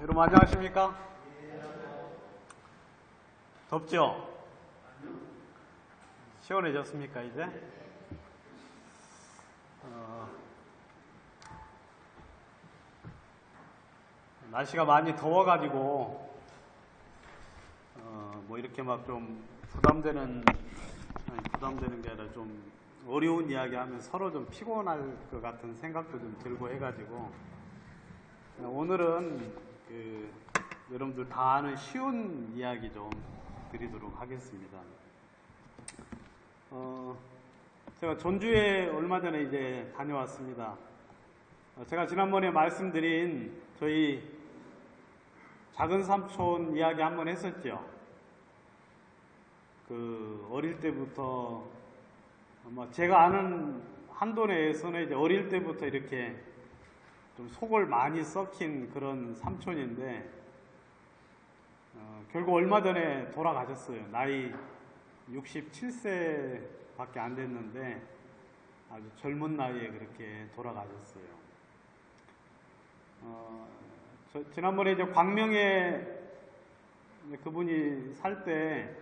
여러분 안녕하십니까? 덥죠? 시원해졌습니까 이제? 날씨가 많이 더워가지고 뭐 이렇게 막 좀 부담되는 게 아니라 좀 어려운 이야기하면 서로 좀 피곤할 것 같은 생각도 좀 들고 해가지고 오늘은 여러분들 다 아는 쉬운 이야기 좀 드리도록 하겠습니다. 제가 전주에 얼마 전에 이제 다녀왔습니다. 제가 지난번에 말씀드린 저희 작은 삼촌 이야기 한번 했었죠. 어릴 때부터 제가 아는 한도 내에서는 이제 어릴 때부터 이렇게 좀 속을 많이 썩힌 그런 삼촌인데 결국 얼마 전에 돌아가셨어요. 나이 67세밖에 안 됐는데 아주 젊은 나이에 그렇게 돌아가셨어요. 지난번에 이제 광명에 그분이 살 때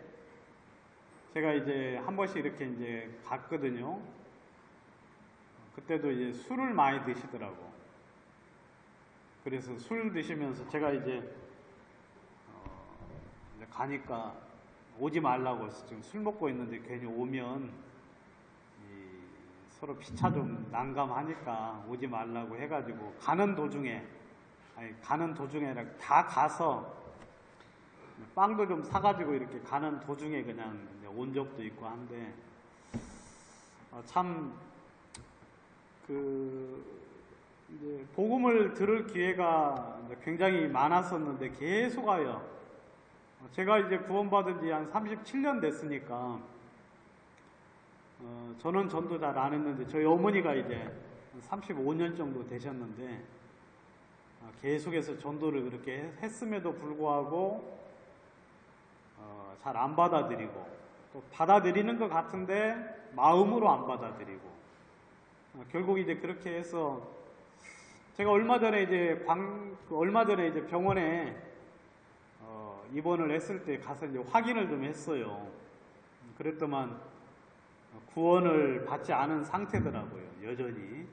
제가 이제 한 번씩 이렇게 이제 갔거든요. 그때도 이제 술을 많이 드시더라고. 그래서 술 드시면서 제가 이제 가니까 오지 말라고 지금 술 먹고 있는데 괜히 오면 서로 피차 좀 난감하니까 오지 말라고 해가지고 가는 도중에 다 가서 빵도 좀 사가지고 이렇게 가는 도중에 그냥 온 적도 있고 한데 참 이제 복음을 들을 기회가 굉장히 많았었는데 계속 와요. 제가 이제 구원받은 지 한 37년 됐으니까 저는 전도 잘 안 했는데 저희 어머니가 이제 35년 정도 되셨는데 계속해서 전도를 그렇게 했음에도 불구하고 잘 안 받아들이고 또 받아들이는 것 같은데 마음으로 안 받아들이고 결국 이제 그렇게 해서 제가 얼마 전에 이제 병원에 입원을 했을 때 가서 이제 확인을 좀 했어요. 그랬더만 구원을 받지 않은 상태더라고요, 여전히.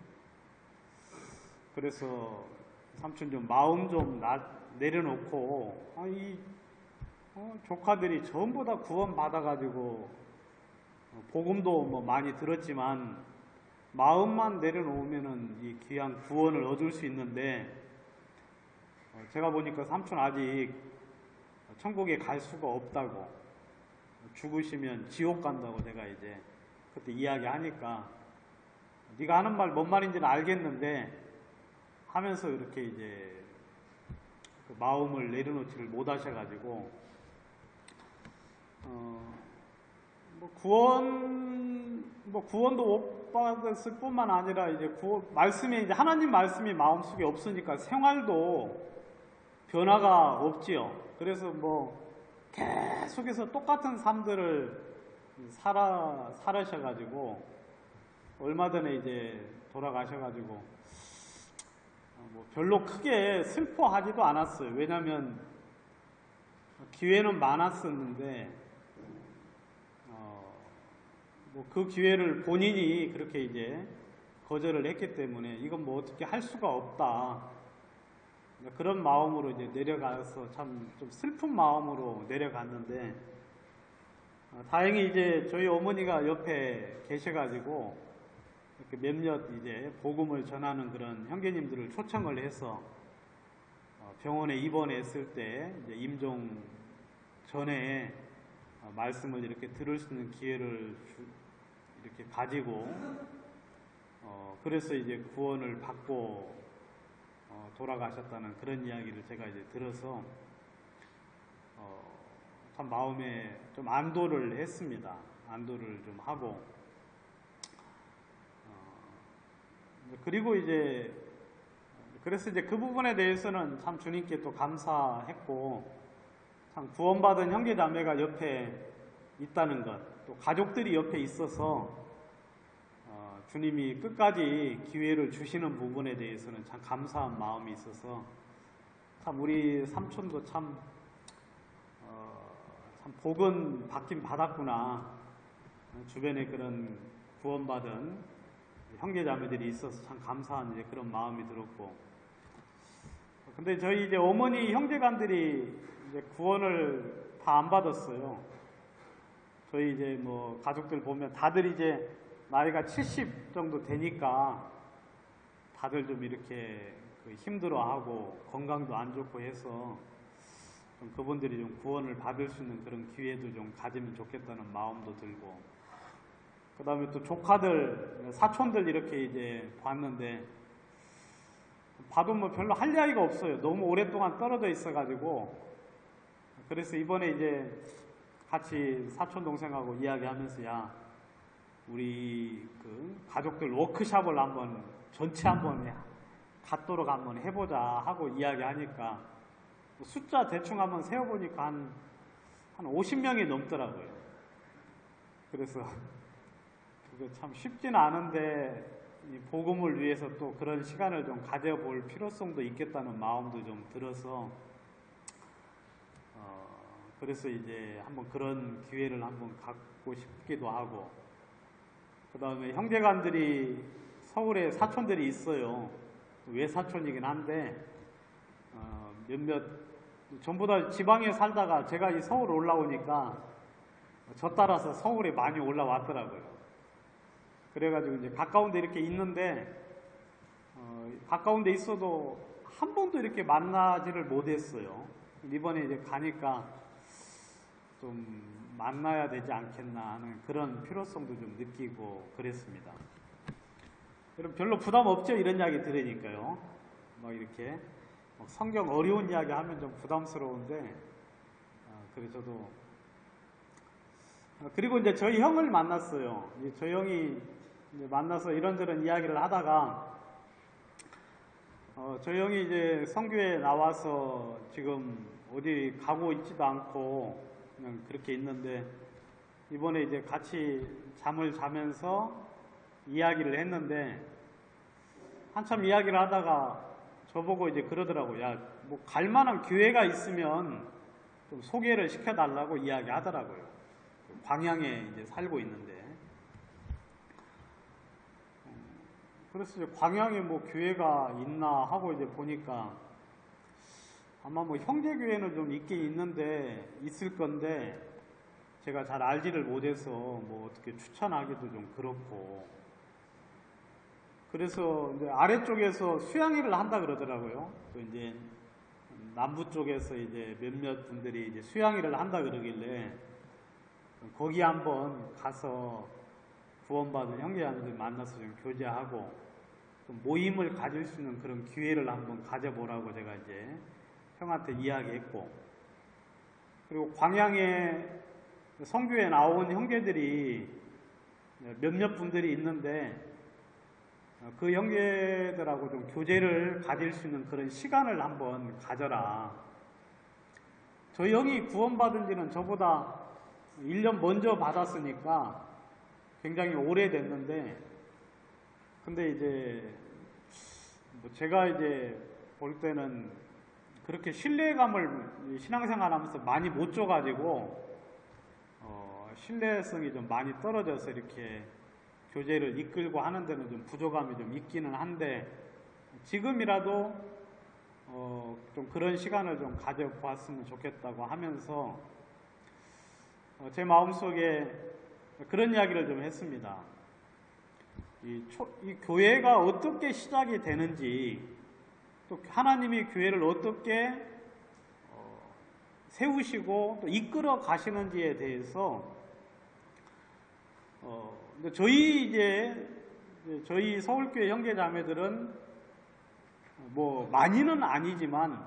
그래서 삼촌 좀 마음 좀 내려놓고 조카들이 전부 다 구원 받아가지고 복음도 뭐 많이 들었지만 마음만 내려놓으면은 이 귀한 구원을 얻을 수 있는데 제가 보니까 삼촌 아직 천국에 갈 수가 없다고, 죽으시면 지옥 간다고 제가 이제 그때 이야기하니까 네가 하는 말 뭔 말인지는 알겠는데 하면서 이렇게 이제 그 마음을 내려놓지를 못하셔가지고 구원도 못 받았을 뿐만 아니라 이제 말씀이 이제 하나님 말씀이 마음속에 없으니까 생활도 변화가 없지요. 그래서 계속해서 똑같은 삶들을 살으셔가지고 얼마 전에 이제 돌아가셔가지고 별로 크게 슬퍼하지도 않았어요. 왜냐하면 기회는 많았었는데 그 기회를 본인이 그렇게 이제 거절을 했기 때문에 이건 어떻게 할 수가 없다. 그런 마음으로 이제 내려가서 참 좀 슬픈 마음으로 내려갔는데 다행히 이제 저희 어머니가 옆에 계셔가지고 이렇게 몇몇 이제 복음을 전하는 그런 형제님들을 초청을 해서 병원에 입원했을 때 이제 임종 전에 말씀을 이렇게 들을 수 있는 기회를 이렇게 가지고 그래서 이제 구원을 받고 돌아가셨다는 그런 이야기를 제가 이제 들어서 참 마음에 좀 안도를 했습니다. 안도를 좀 하고 그리고 이제 그래서 이제 그 부분에 대해서는 참 주님께 또 감사했고 참 구원받은 형제 자매가 옆에 있다는 것, 또 가족들이 옆에 있어서 주님이 끝까지 기회를 주시는 부분에 대해서는 참 감사한 마음이 있어서 참 우리 삼촌도 참 복은 받긴 받았구나. 주변에 그런 구원받은 형제자매들이 있어서 참 감사한 이제 그런 마음이 들었고. 근데 저희 이제 어머니 형제간들이 이제 구원을 다 안 받았어요. 저희 이제 뭐 가족들 보면 다들 이제 나이가 70 정도 되니까 다들 좀 이렇게 힘들어하고 건강도 안 좋고 해서 좀 그분들이 좀 구원을 받을 수 있는 그런 기회도 좀 가지면 좋겠다는 마음도 들고, 그 다음에 또 조카들, 사촌들 이렇게 이제 봤는데 봐도 뭐 별로 할 이야기가 없어요. 너무 오랫동안 떨어져 있어가지고. 그래서 이번에 이제 같이 사촌 동생하고 이야기하면서, 야, 우리 그 가족들 워크숍을 한번 전체 한번 갖도록 한번 해보자 하고 이야기하니까 숫자 대충 한번 세어보니까 한 50명이 넘더라고요. 그래서 그게 참 쉽지는 않은데 이 복음을 위해서 또 그런 시간을 좀 가져볼 필요성도 있겠다는 마음도 좀 들어서 그래서 이제 한번 그런 기회를 한번 갖고 싶기도 하고, 그 다음에 형제간들이 서울에 사촌들이 있어요. 외사촌이긴 한데 몇몇 전부 다 지방에 살다가 제가 이 서울 올라오니까 저 따라서 서울에 많이 올라왔더라고요. 그래가지고 이제 가까운 데 이렇게 있는데 가까운 데 있어도 한 번도 이렇게 만나지를 못했어요. 이번에 이제 가니까 좀 만나야 되지 않겠나 하는 그런 필요성도 좀 느끼고 그랬습니다. 여러분 별로 부담 없죠? 이런 이야기 들으니까요. 막 이렇게 성경 어려운 이야기 하면 좀 부담스러운데, 그래서 저도 그리고 이제 저희 형을 만났어요. 저희 형이 이제 만나서 이런저런 이야기를 하다가 저희 형이 이제 선교에 나와서 지금 어디 가고 있지도 않고 그냥 그렇게 있는데, 이번에 이제 같이 잠을 자면서 이야기를 했는데 한참 이야기를 하다가 저보고 이제 그러더라고요. 야, 뭐 갈만한 기회가 있으면 좀 소개를 시켜달라고 이야기 하더라고요. 광양에 이제 살고 있는데. 그래서 이제 광양에 뭐 교회가 있나 하고 이제 보니까 아마 뭐 형제교회는 좀 있긴 있을 건데 제가 잘 알지를 못해서 뭐 어떻게 추천하기도 좀 그렇고, 그래서 이제 아래쪽에서 수양회를 한다 그러더라고요. 또 이제 남부 쪽에서 이제 몇몇 분들이 이제 수양회를 한다 그러길래 거기 한번 가서 구원받은 형제자매들 만나서 좀 교제하고 좀 모임을 가질 수 있는 그런 기회를 한번 가져보라고 제가 이제 형한테 이야기했고, 그리고 광양에 선교에 나온 형제들이 몇몇 분들이 있는데 그 형제들하고 좀 교제를 가질 수 있는 그런 시간을 한번 가져라. 저희 형이 구원받은 지는 저보다 1년 먼저 받았으니까 굉장히 오래됐는데, 근데 이제 뭐 제가 이제 볼 때는 그렇게 신뢰감을 신앙생활 하면서 많이 못 줘가지고 신뢰성이 좀 많이 떨어져서 이렇게 교제를 이끌고 하는 데는 좀 부족함이 좀 있기는 한데, 지금이라도 좀 그런 시간을 좀 가져보았으면 좋겠다고 하면서 제 마음속에 그런 이야기를 좀 했습니다. 이 교회가 어떻게 시작이 되는지, 또 하나님이 교회를 어떻게 세우시고 또 이끌어 가시는지에 대해서 저희 서울교회 형제자매들은 뭐 많이는 아니지만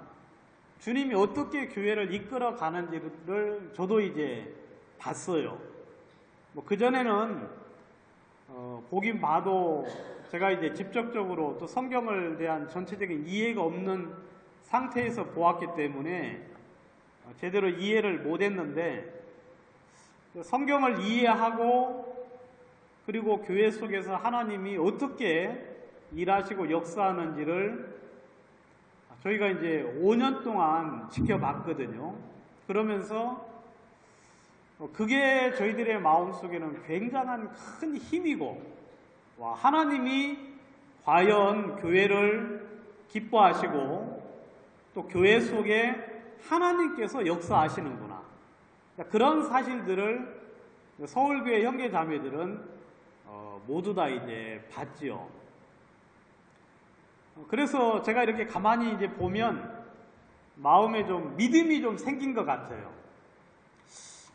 주님이 어떻게 교회를 이끌어 가는지를 저도 이제 봤어요. 뭐 그전에는 보긴 봐도 제가 이제 직접적으로 또 성경을 대한 전체적인 이해가 없는 상태에서 보았기 때문에 제대로 이해를 못했는데, 성경을 이해하고 그리고 교회 속에서 하나님이 어떻게 일하시고 역사하는지를 저희가 이제 5년 동안 지켜봤거든요. 그러면서 그게 저희들의 마음속에는 굉장한 큰 힘이고, 와, 하나님이 과연 교회를 기뻐하시고 또 교회 속에 하나님께서 역사하시는구나. 그런 사실들을 서울교회 형제자매들은 모두 다 이제 봤지요. 그래서 제가 이렇게 가만히 이제 보면 마음에 좀 믿음이 좀 생긴 것 같아요.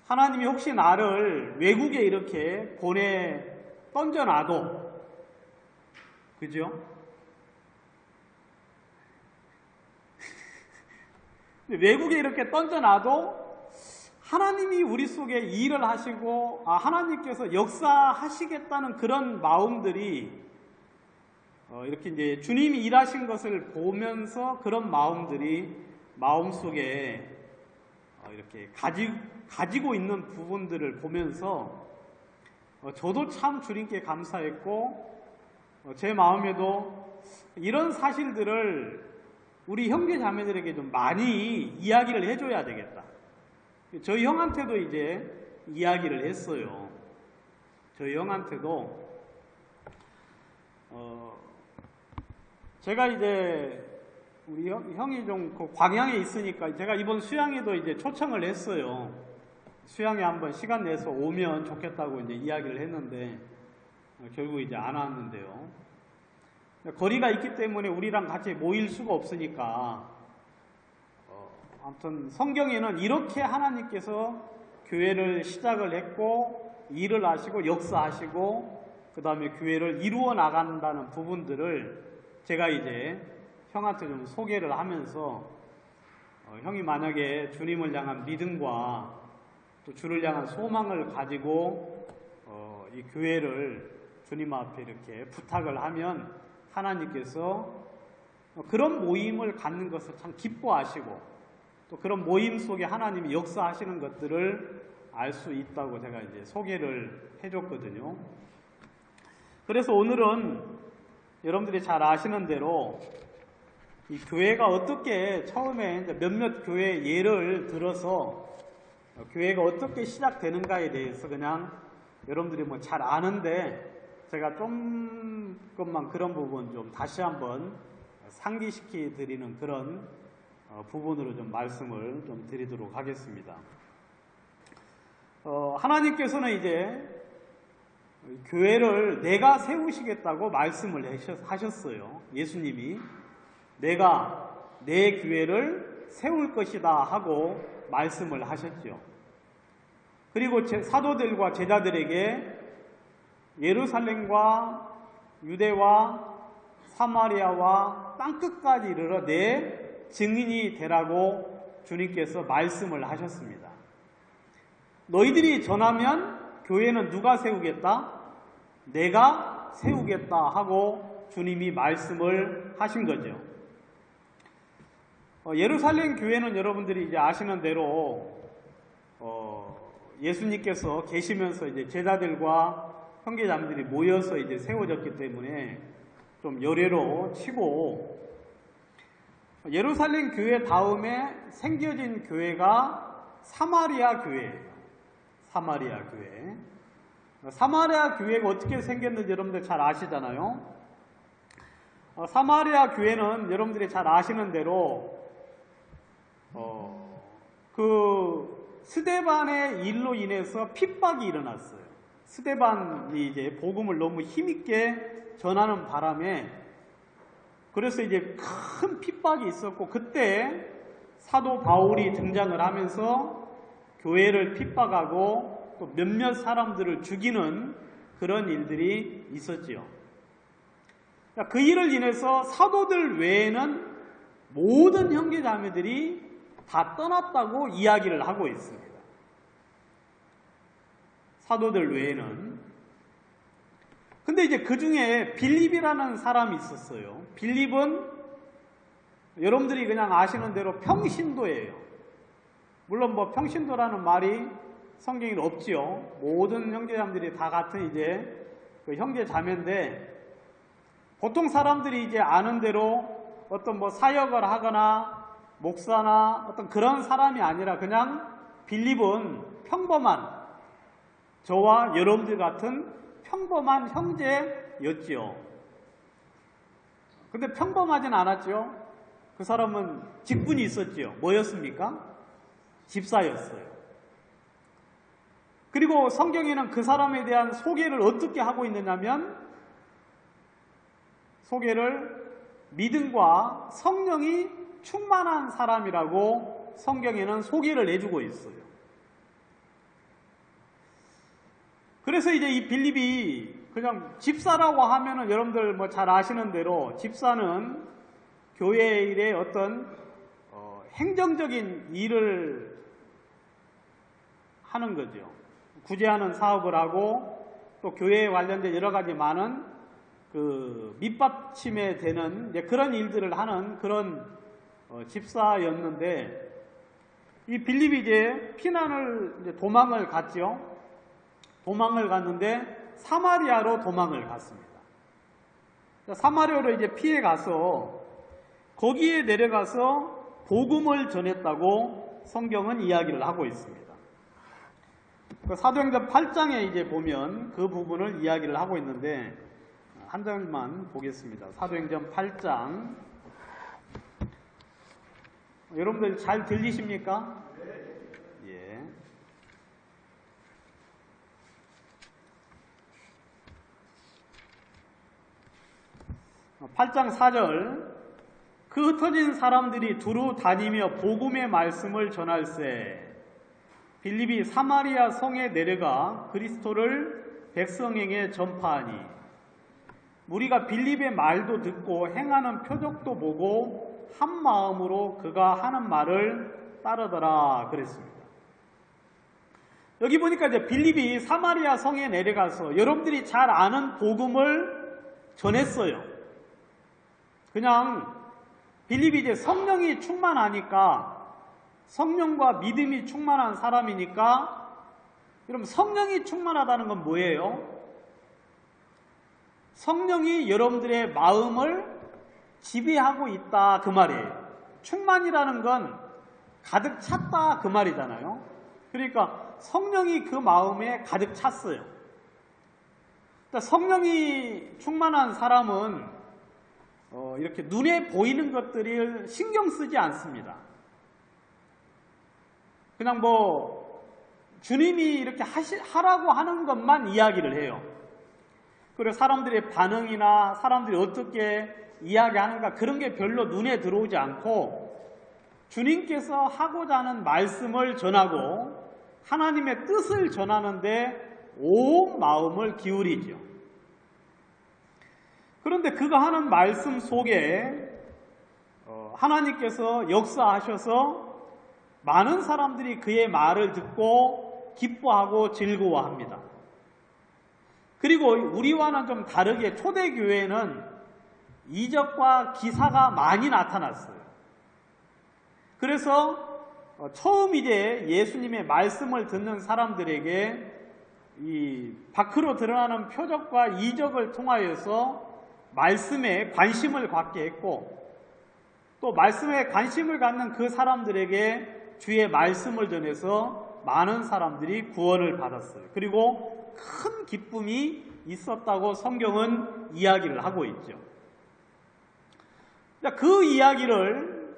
하나님이 혹시 나를 외국에 이렇게 보내 던져놔도, 그죠? 외국에 이렇게 던져놔도 하나님이 우리 속에 일을 하시고, 하나님께서 역사하시겠다는 그런 마음들이 이렇게 이제 주님이 일하신 것을 보면서 그런 마음들이 마음속에 이렇게 가지고 있는 부분들을 보면서 저도 참 주님께 감사했고, 제 마음에도 이런 사실들을 우리 형제 자매들에게 좀 많이 이야기를 해줘야 되겠다. 저희 형한테도 이제 이야기를 했어요. 저희 형한테도 제가 이제 우리 형이 좀 그 광양에 있으니까 제가 이번 수양에도 이제 초청을 했어요. 수양에 한번 시간 내서 오면 좋겠다고 이제 이야기를 했는데 결국 이제 안 왔는데요. 거리가 있기 때문에 우리랑 같이 모일 수가 없으니까 아무튼 성경에는 이렇게 하나님께서 교회를 시작을 했고 일을 하시고 역사하시고 그 다음에 교회를 이루어 나간다는 부분들을 제가 이제 형한테 좀 소개를 하면서 형이 만약에 주님을 향한 믿음과 또 주를 향한 소망을 가지고 이 교회를 주님 앞에 이렇게 부탁을 하면 하나님께서 그런 모임을 갖는 것을 참 기뻐하시고 또 그런 모임 속에 하나님이 역사하시는 것들을 알 수 있다고 제가 이제 소개를 해줬거든요. 그래서 오늘은 여러분들이 잘 아시는 대로 이 교회가 어떻게 처음에 몇몇 교회 예를 들어서 교회가 어떻게 시작되는가에 대해서 그냥 여러분들이 뭐 잘 아는데 제가 조금만 그런 부분 좀 다시 한번 상기시켜 드리는 그런 부분으로 좀 말씀을 좀 드리도록 하겠습니다. 하나님께서는 이제 교회를 내가 세우시겠다고 말씀을 하셨어요. 예수님이 내가 내 교회를 세울 것이다 하고 말씀을 하셨죠. 그리고 사도들과 제자들에게 예루살렘과 유대와 사마리아와 땅끝까지 이르러 내 증인이 되라고 주님께서 말씀을 하셨습니다. 너희들이 전하면 교회는 누가 세우겠다? 내가 세우겠다 하고 주님이 말씀을 하신 거죠. 예루살렘 교회는 여러분들이 이제 아시는 대로 예수님께서 계시면서 이제 제자들과 형제자매들이 모여서 이제 세워졌기 때문에 좀 열애로 치고 예루살렘 교회 다음에 생겨진 교회가 사마리아 교회예요. 사마리아 교회. 사마리아 교회가 어떻게 생겼는지 여러분들 잘 아시잖아요. 사마리아 교회는 여러분들이 잘 아시는 대로 그 스데반의 일로 인해서 핍박이 일어났어요. 스데반이 이제 복음을 너무 힘있게 전하는 바람에 그래서 이제 큰 핍박이 있었고 그때 사도 바울이 등장을 하면서 교회를 핍박하고 또 몇몇 사람들을 죽이는 그런 일들이 있었지요. 그 일을 인해서 사도들 외에는 모든 형제자매들이 다 떠났다고 이야기를 하고 있습니다. 사도들 외에는. 근데 이제 그 중에 빌립이라는 사람이 있었어요. 빌립은 여러분들이 그냥 아시는 대로 평신도예요. 물론 뭐 평신도라는 말이 성경에는 없지요. 모든 형제자매들이 다 같은 이제 그 형제자매인데 보통 사람들이 이제 아는 대로 어떤 뭐 사역을 하거나 목사나 어떤 그런 사람이 아니라 그냥 빌립은 평범한 저와 여러분들 같은 평범한 형제였지요. 근데 평범하진 않았죠. 그 사람은 직분이 있었지요. 뭐였습니까? 집사였어요. 그리고 성경에는 그 사람에 대한 소개를 어떻게 하고 있느냐면 소개를 믿음과 성령이 충만한 사람이라고 성경에는 소개를 해주고 있어요. 그래서 이제 이 빌립이 그냥 집사라고 하면은 여러분들 뭐 잘 아시는 대로 집사는 교회 일의 어떤 행정적인 일을 하는 거죠. 구제하는 사업을 하고 또 교회에 관련된 여러 가지 많은 그 밑받침에 되는 이제 그런 일들을 하는 그런 집사였는데 이 빌립이 이제 피난을 이제 도망을 갔죠. 도망을 갔는데 사마리아로 도망을 갔습니다. 사마리아로 이제 피해 가서 거기에 내려가서 복음을 전했다고 성경은 이야기를 하고 있습니다. 사도행전 8장에 이제 보면 그 부분을 이야기를 하고 있는데 한 장만 보겠습니다. 사도행전 8장. 여러분들 잘 들리십니까? 예. 8장 4절. 그 흩어진 사람들이 두루 다니며 복음의 말씀을 전할세 빌립이 사마리아 성에 내려가 그리스도를 백성에게 전파하니 무리가 빌립의 말도 듣고 행하는 표적도 보고 한 마음으로 그가 하는 말을 따르더라 그랬습니다. 여기 보니까 이제 빌립이 사마리아 성에 내려가서 여러분들이 잘 아는 복음을 전했어요. 그냥 빌립이 이제 성령이 충만하니까 성령과 믿음이 충만한 사람이니까 여러분 성령이 충만하다는 건 뭐예요? 성령이 여러분들의 마음을 지배하고 있다 그 말이에요. 충만이라는 건 가득 찼다 그 말이잖아요. 그러니까 성령이 그 마음에 가득 찼어요. 그러니까 성령이 충만한 사람은 이렇게 눈에 보이는 것들을 신경 쓰지 않습니다. 그냥 뭐 주님이 이렇게 하라고 하는 것만 이야기를 해요. 그리고 사람들의 반응이나 사람들이 어떻게 이야기하는가 그런 게 별로 눈에 들어오지 않고 주님께서 하고자 하는 말씀을 전하고 하나님의 뜻을 전하는데 온 마음을 기울이죠. 그런데 그가 하는 말씀 속에 하나님께서 역사하셔서 많은 사람들이 그의 말을 듣고 기뻐하고 즐거워합니다. 그리고 우리와는 좀 다르게 초대교회는 이적과 기사가 많이 나타났어요. 그래서 처음 이제 예수님의 말씀을 듣는 사람들에게 이 밖으로 드러나는 표적과 이적을 통하여서 말씀에 관심을 갖게 했고 또 말씀에 관심을 갖는 그 사람들에게 주의 말씀을 전해서 많은 사람들이 구원을 받았어요. 그리고 큰 기쁨이 있었다고 성경은 이야기를 하고 있죠. 그 이야기를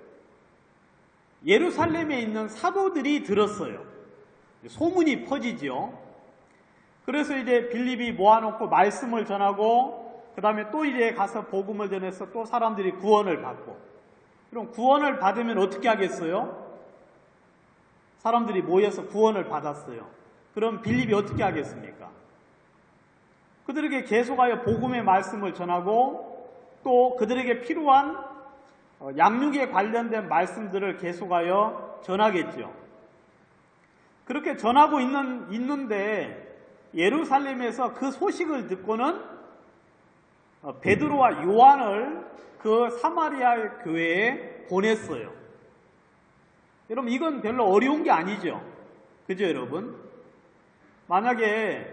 예루살렘에 있는 사도들이 들었어요. 소문이 퍼지죠. 그래서 이제 빌립이 모아놓고 말씀을 전하고 그 다음에 또 이제 가서 복음을 전해서 또 사람들이 구원을 받고 그럼 구원을 받으면 어떻게 하겠어요? 사람들이 모여서 구원을 받았어요. 그럼 빌립이 어떻게 하겠습니까? 그들에게 계속하여 복음의 말씀을 전하고 또 그들에게 필요한 양육에 관련된 말씀들을 계속하여 전하겠죠. 그렇게 전하고 있는데 예루살렘에서 그 소식을 듣고는 베드로와 요한을 그 사마리아 교회에 보냈어요. 여러분 이건 별로 어려운 게 아니죠. 그죠 여러분? 만약에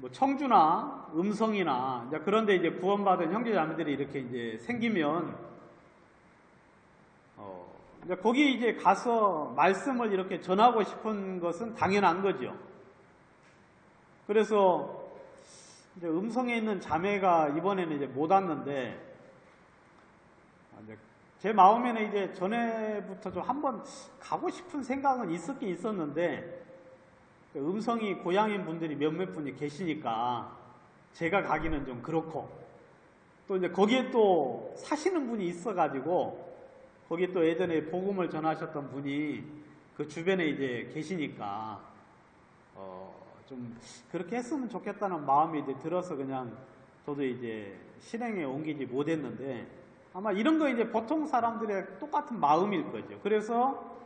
뭐 청주나 음성이나 이제 그런데 이제 구원받은 형제자매들이 이렇게 이제 생기면 이제 거기 이제 가서 말씀을 이렇게 전하고 싶은 것은 당연한 거죠. 그래서 이제 음성에 있는 자매가 이번에는 이제 못 왔는데, 제 마음에는 이제 전에부터 좀 한번 가고 싶은 생각은 있었긴 있었는데, 음성이 고향인 분들이 몇몇 분이 계시니까 제가 가기는 좀 그렇고, 또 이제 거기에 또 사시는 분이 있어가지고, 거기 또 예전에 복음을 전하셨던 분이 그 주변에 이제 계시니까, 좀 그렇게 했으면 좋겠다는 마음이 이제 들어서 그냥 저도 이제 실행에 옮기지 못했는데, 아마 이런 거 이제 보통 사람들의 똑같은 마음일 거죠. 그래서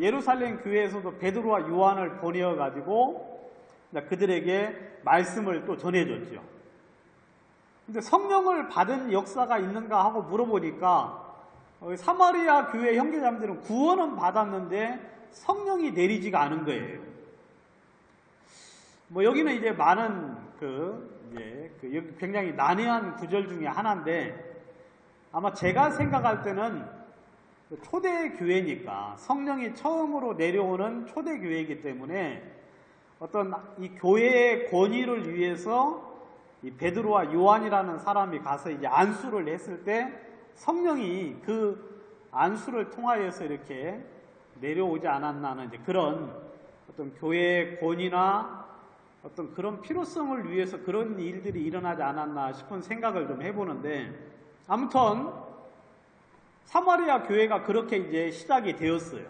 예루살렘 교회에서도 베드로와 요한을 보내어 가지고 그들에게 말씀을 또 전해줬죠. 근데 성령을 받은 역사가 있는가 하고 물어보니까 사마리아 교회 형제자매들은 구원은 받았는데 성령이 내리지가 않은 거예요. 뭐 여기는 이제 많은 여기 굉장히 난해한 구절 중에 하나인데, 아마 제가 생각할 때는 초대 교회니까 성령이 처음으로 내려오는 초대 교회이기 때문에 어떤 이 교회의 권위를 위해서 이 베드로와 요한이라는 사람이 가서 이제 안수를 했을 때 성령이 그 안수를 통하여서 이렇게 내려오지 않았나 하는 이제 그런 어떤 교회의 권위나 어떤 그런 필요성을 위해서 그런 일들이 일어나지 않았나 싶은 생각을 좀 해보는데, 아무튼 사마리아 교회가 그렇게 이제 시작이 되었어요.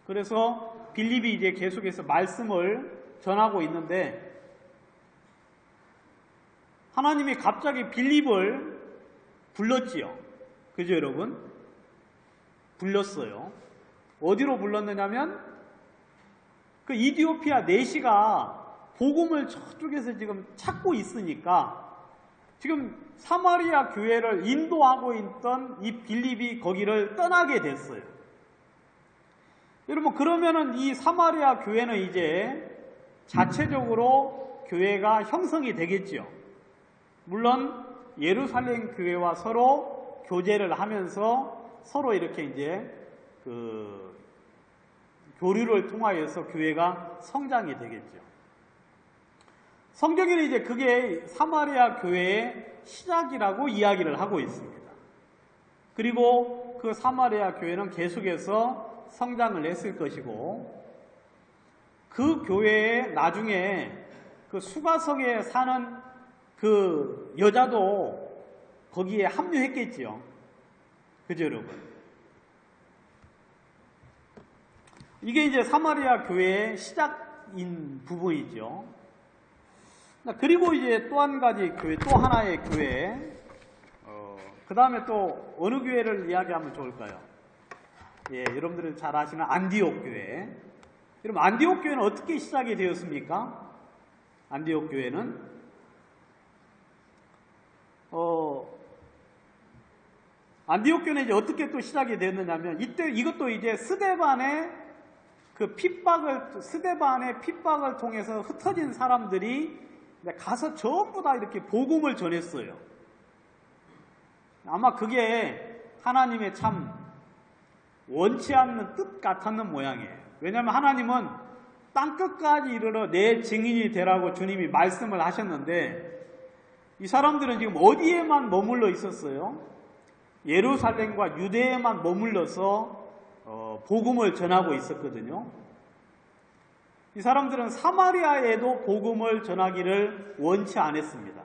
그래서 빌립이 이제 계속해서 말씀을 전하고 있는데, 하나님이 갑자기 빌립을 불렀지요. 그죠, 여러분? 불렀어요. 어디로 불렀느냐면 그 이디오피아 내시가 복음을 저쪽에서 지금 찾고 있으니까 지금 사마리아 교회를 인도하고 있던 이 빌립이 거기를 떠나게 됐어요. 여러분, 그러면은 이 사마리아 교회는 이제 자체적으로 교회가 형성이 되겠지요. 물론 예루살렘 교회와 서로 교제를 하면서 서로 이렇게 이제 교류를 통하여서 교회가 성장이 되겠죠. 성경에는 이제 그게 사마리아 교회의 시작이라고 이야기를 하고 있습니다. 그리고 그 사마리아 교회는 계속해서 성장을 했을 것이고, 그 교회에 나중에 그 수가성에 사는 그 여자도 거기에 합류했겠지요. 그죠, 여러분? 이게 이제 사마리아 교회의 시작인 부분이죠. 그리고 이제 또 한 가지 교회, 또 하나의 교회, 그 다음에 또 어느 교회를 이야기하면 좋을까요? 예, 여러분들은 잘 아시는 안디옥 교회. 여러분, 안디옥 교회는 어떻게 시작이 되었습니까? 안디옥 교회는 안디옥 교회는 이제 어떻게 또 시작이 되었느냐면, 이것도 이제 스데반의 핍박을 통해서 흩어진 사람들이 가서 전부 다 이렇게 복음을 전했어요. 아마 그게 하나님의 참 원치 않는 뜻 같았는 모양이에요. 왜냐하면 하나님은 땅끝까지 이르러 내 증인이 되라고 주님이 말씀을 하셨는데, 이 사람들은 지금 어디에만 머물러 있었어요? 예루살렘과 유대에만 머물러서 복음을 전하고 있었거든요. 이 사람들은 사마리아에도 복음을 전하기를 원치 않았습니다.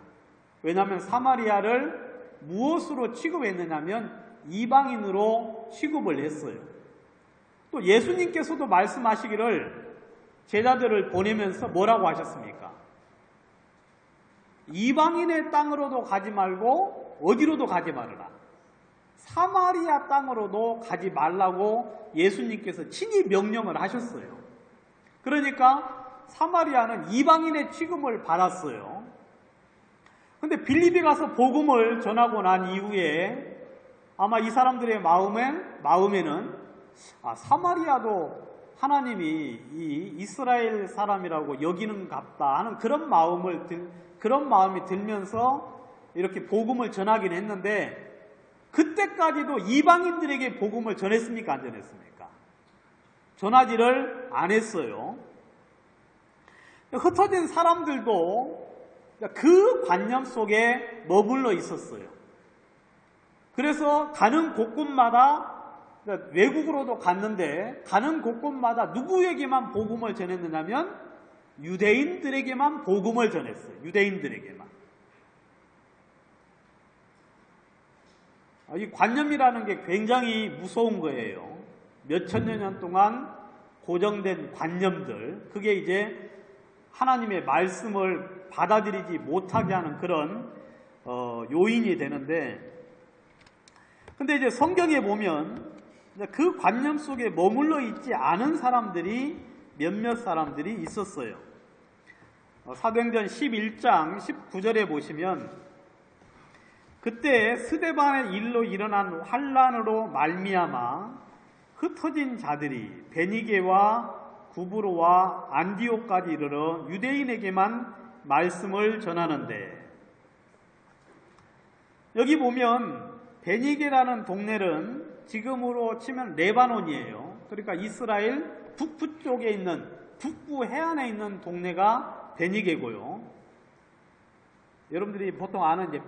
왜냐하면 사마리아를 무엇으로 취급했느냐면 이방인으로 취급을 했어요. 또 예수님께서도 말씀하시기를 제자들을 보내면서 뭐라고 하셨습니까? 이방인의 땅으로도 가지 말고 어디로도 가지 말아라. 사마리아 땅으로도 가지 말라고 예수님께서 친히 명령을 하셨어요. 그러니까 사마리아는 이방인의 취급을 받았어요. 근데 빌립이 가서 복음을 전하고 난 이후에 아마 이 사람들의 마음에는 사마리아도 하나님이 이 이스라엘 사람이라고 여기는갑다 하는 그런 마음이 들면서 이렇게 복음을 전하긴 했는데, 그때까지도 이방인들에게 복음을 전했습니까? 안 전했습니까? 전하지를 안 했어요. 흩어진 사람들도 그 관념 속에 머물러 있었어요. 그래서 가는 곳곳마다, 외국으로도 갔는데 가는 곳곳마다 누구에게만 복음을 전했느냐면 유대인들에게만 복음을 전했어요. 유대인들에게만. 이 관념이라는 게 굉장히 무서운 거예요. 몇천여 년 동안 고정된 관념들, 그게 이제 하나님의 말씀을 받아들이지 못하게 하는 그런 요인이 되는데, 근데 이제 성경에 보면 그 관념 속에 머물러 있지 않은 사람들이 몇몇 사람들이 있었어요. 사도행전 11장 19절에 보시면, 그때 스데반의 일로 일어난 환란으로 말미암아 흩어진 자들이 베니게와 구브로와 안디옥까지 이르러 유대인에게만 말씀을 전하는데, 여기 보면 베니게라는 동네는 지금으로 치면 레바논이에요. 그러니까 이스라엘 북부 쪽에 있는, 북부 해안에 있는 동네가 베니게고요. 여러분들이 보통 아는 이제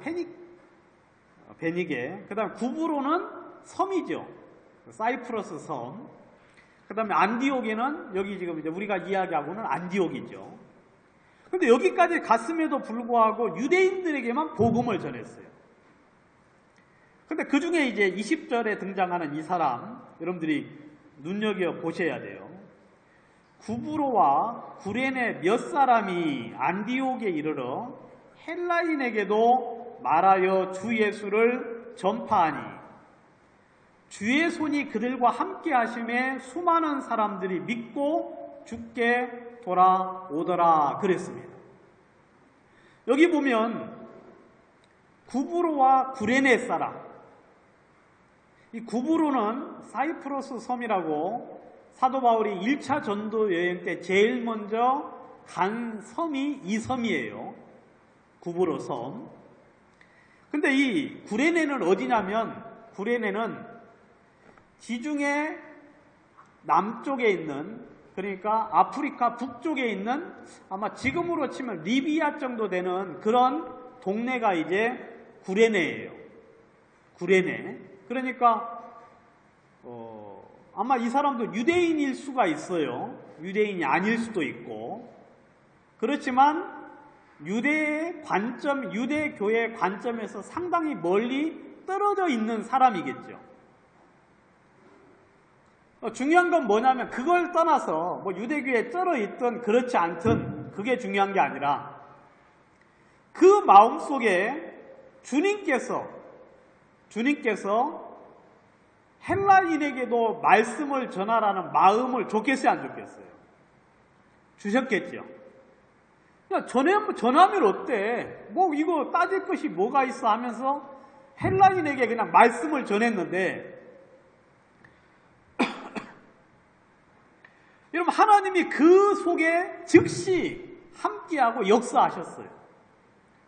베니게, 그 다음에 구브로는 섬이죠. 사이프러스 섬. 그 다음에 안디옥에는, 여기 지금 이제 우리가 이야기하고는 안디옥이죠. 근데 여기까지 갔음에도 불구하고 유대인들에게만 복음을 전했어요. 근데 그 중에 이제 20절에 등장하는 이 사람, 여러분들이 눈여겨보셔야 돼요. 구브로와 구레네 몇 사람이 안디옥에 이르러 헬라인에게도 말하여 주 예수를 전파하니 주의 손이 그들과 함께 하심에 수많은 사람들이 믿고 주께 돌아오더라 그랬습니다. 여기 보면 구브로와 구레네 사람, 이 구브로는 사이프러스 섬이라고 사도 바울이 1차 전도 여행 때 제일 먼저 간 섬이 이 섬이에요. 구브로 섬. 근데 이 구레네는 어디냐면, 구레네는 지중해 남쪽에 있는, 그러니까 아프리카 북쪽에 있는, 아마 지금으로 치면 리비아 정도 되는 그런 동네가 이제 구레네예요. 구레네. 그러니까 아마 이 사람도 유대인일 수가 있어요. 유대인이 아닐 수도 있고. 그렇지만 유대교의 관점에서 상당히 멀리 떨어져 있는 사람이겠죠. 중요한 건 뭐냐면, 그걸 떠나서 뭐 유대교에 쩔어 있든 그렇지 않든 그게 중요한 게 아니라, 그 마음속에 주님께서 헬라인에게도 말씀을 전하라는 마음을 줬겠어요, 안 줬겠어요? 주셨겠죠. 전하면 어때? 뭐 이거 따질 것이 뭐가 있어 하면서 헬라인에게 그냥 말씀을 전했는데, 여러분, 하나님이 그 속에 즉시 함께하고 역사하셨어요.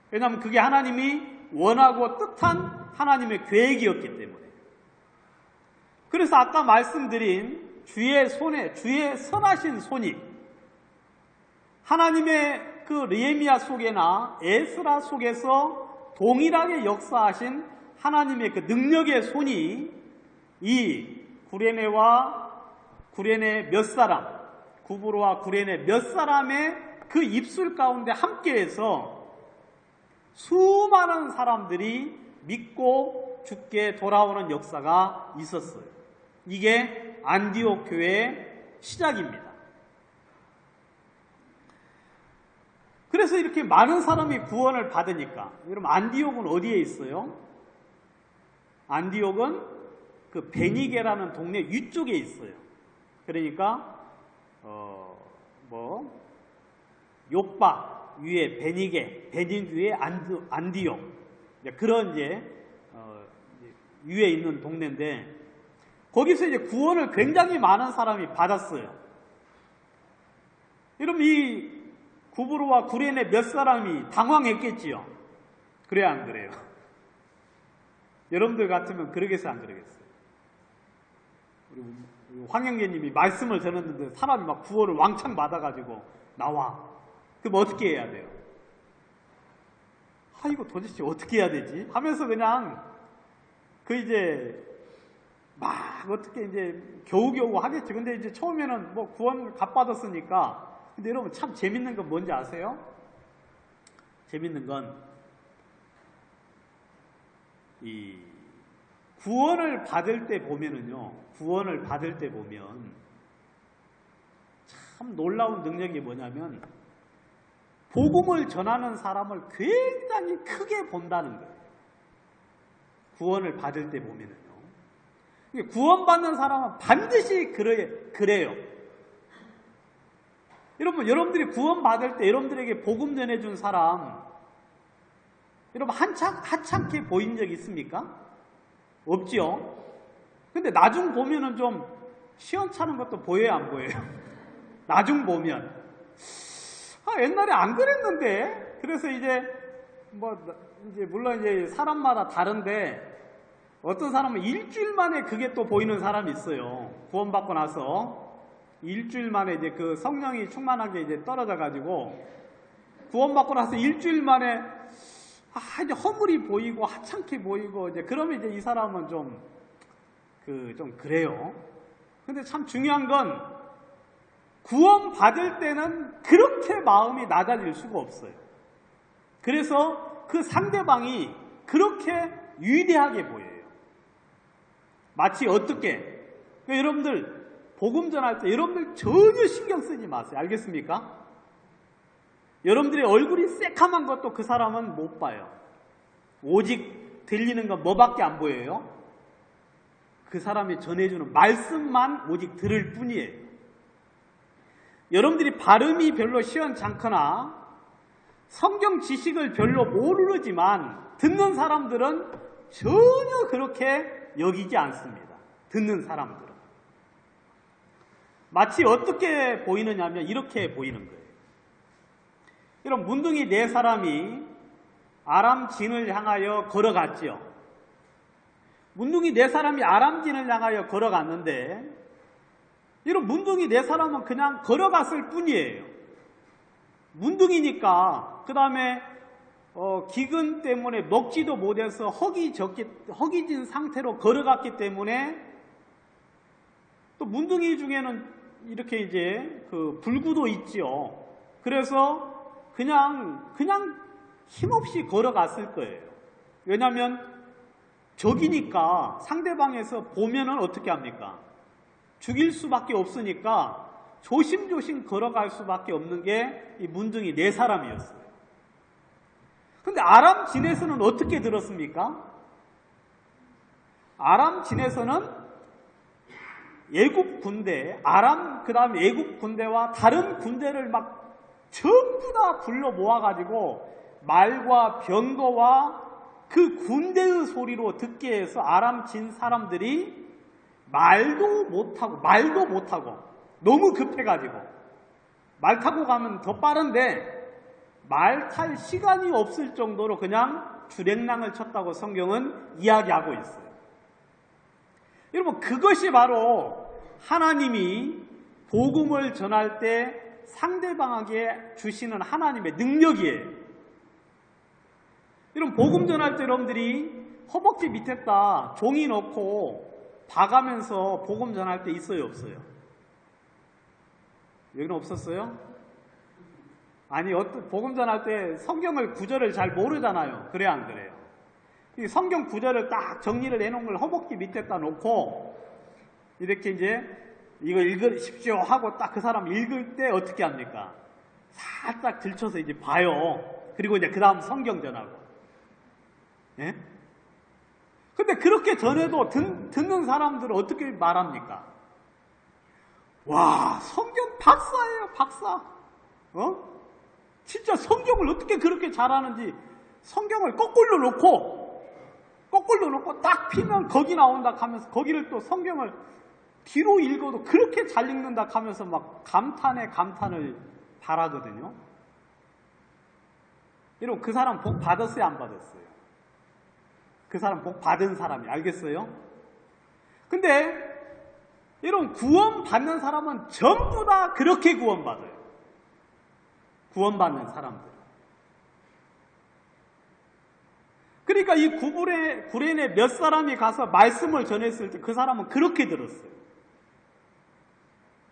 왜냐하면 그게 하나님이 원하고 뜻한 하나님의 계획이었기 때문에. 그래서 아까 말씀드린 주의 선하신 손이 하나님의 그 느헤미야 속에나 에스라 속에서 동일하게 역사하신 하나님의 그 능력의 손이 이 구레네 몇 사람, 구브로와 구레네 몇 사람의 그 입술 가운데 함께해서 수많은 사람들이 믿고 주께 돌아오는 역사가 있었어요. 이게 안디옥 교회의 시작입니다. 그래서 이렇게 많은 사람이 구원을 받으니까, 여러분, 안디옥은 어디에 있어요? 안디옥은 그 베니게라는 동네 위쪽에 있어요. 그러니까 요빠 위에 베니게, 베닌 위에 안디옥, 그런 이제 위에 있는 동네인데, 거기서 이제 구원을 굉장히 많은 사람이 받았어요. 여러분 이 구브로와 구레네 몇 사람이 당황했겠지요. 그래야 안 그래요? 여러분들 같으면 그러겠어요, 안 그러겠어요? 우리 황영계님이 말씀을 전했는데 사람이 막 구호를 왕창 받아가지고 나와. 그럼 어떻게 해야 돼요? 아, 이거 도대체 어떻게 해야 되지? 하면서 그냥 이제 막 어떻게 이제 겨우겨우 하겠지. 근데 이제 처음에는 뭐 구원 값 받았으니까. 근데 여러분 참 재밌는 건 뭔지 아세요? 재밌는 건 이 구원을 받을 때 보면은요, 구원을 받을 때 보면 참 놀라운 능력이 뭐냐면 복음을 전하는 사람을 굉장히 크게 본다는 거예요. 구원을 받을 때 보면은요. 구원받는 사람은 반드시 그래요. 여러분, 여러분들이 구원받을 때 여러분들에게 복음 전해준 사람, 여러분 하찮게 보인 적 있습니까? 없지요? 근데 나중 보면은 좀 시원찮은 것도 보여요, 안 보여요? 나중 보면. 아, 옛날에 안 그랬는데? 그래서 이제 물론 이제 사람마다 다른데 어떤 사람은 일주일 만에 그게 또 보이는 사람이 있어요. 구원받고 나서 일주일 만에 이제 그 성령이 충만하게 이제 떨어져가지고 구원받고 나서 일주일 만에 이제 허물이 보이고 하찮게 보이고 이제 그러면 이제 이 사람은 좀 그래요. 근데 참 중요한 건 구원받을 때는 그렇게 마음이 낮아질 수가 없어요. 그래서 그 상대방이 그렇게 위대하게 보여요. 마치 어떻게? 그러니까 여러분들 복음 전할 때 여러분들 전혀 신경 쓰지 마세요. 알겠습니까? 여러분들의 얼굴이 새카만 것도 그 사람은 못 봐요. 오직 들리는 건 뭐밖에 안 보여요? 그 사람이 전해주는 말씀만 오직 들을 뿐이에요. 여러분들이 발음이 별로 시원찮거나 성경 지식을 별로 모르지만 듣는 사람들은 전혀 그렇게 여기지 않습니다. 듣는 사람들은. 마치 어떻게 보이느냐면 이렇게 보이는 거예요. 이런 문둥이 네 사람이 아람진을 향하여 걸어갔지요. 문둥이 네 사람이 아람진을 향하여 걸어갔는데 이런 문둥이 네 사람은 그냥 걸어갔을 뿐이에요. 문둥이니까 그 다음에 기근 때문에 먹지도 못해서 허기진 상태로 걸어갔기 때문에 또 문둥이 중에는 이렇게 이제 그 불구도 있지요. 그래서 그냥 힘없이 걸어갔을 거예요. 왜냐하면 적이니까 상대방에서 보면은 어떻게 합니까? 죽일 수밖에 없으니까 조심조심 걸어갈 수밖에 없는 게 이 문둥이 네 사람이었어요. 근데 아람진에서는 어떻게 들었습니까? 아람진에서는 애굽 군대, 그 다음에 애굽 군대와 다른 군대를 막 전부 다 불러 모아가지고 말과 병거와 그 군대의 소리로 듣게 해서 아람진 사람들이 말도 못하고 너무 급해가지고 말 타고 가면 더 빠른데 말 탈 시간이 없을 정도로 그냥 주랭랑을 쳤다고 성경은 이야기하고 있어요. 여러분 그것이 바로 하나님이 복음을 전할 때 상대방에게 주시는 하나님의 능력이에요. 여러분 복음 전할 때 여러분들이 허벅지 밑에다 종이 넣고 봐가면서 복음 전할 때 있어요, 없어요? 여기는 없었어요? 아니 복음 전할 때 성경을 구절을 잘 모르잖아요. 그래 안 그래요? 이 성경 구절을 딱 정리를 해놓은 걸 허벅지 밑에다 놓고 이렇게 이제 이거 읽으십시오 하고 딱 그 사람 읽을 때 어떻게 합니까? 살짝 들쳐서 이제 봐요. 그리고 이제 그 다음 성경 전하고. 예? 근데 그렇게 전해도 듣는 사람들은 어떻게 말합니까? 와, 성경 박사예요, 박사. 진짜 성경을 어떻게 그렇게 잘하는지 성경을 거꾸로 놓고 딱 피면 거기 나온다 하면서 거기를 또 성경을 뒤로 읽어도 그렇게 잘 읽는다 하면서 막 감탄을 바라거든요. 여러분, 그 사람 복 받았어요, 안 받았어요? 그 사람 복 받은 사람이, 알겠어요? 근데 여러분, 구원받는 사람은 전부 다 그렇게 구원받아요. 구원받는 사람들. 그러니까 이 구레네 몇 사람이 가서 말씀을 전했을 때 그 사람은 그렇게 들었어요.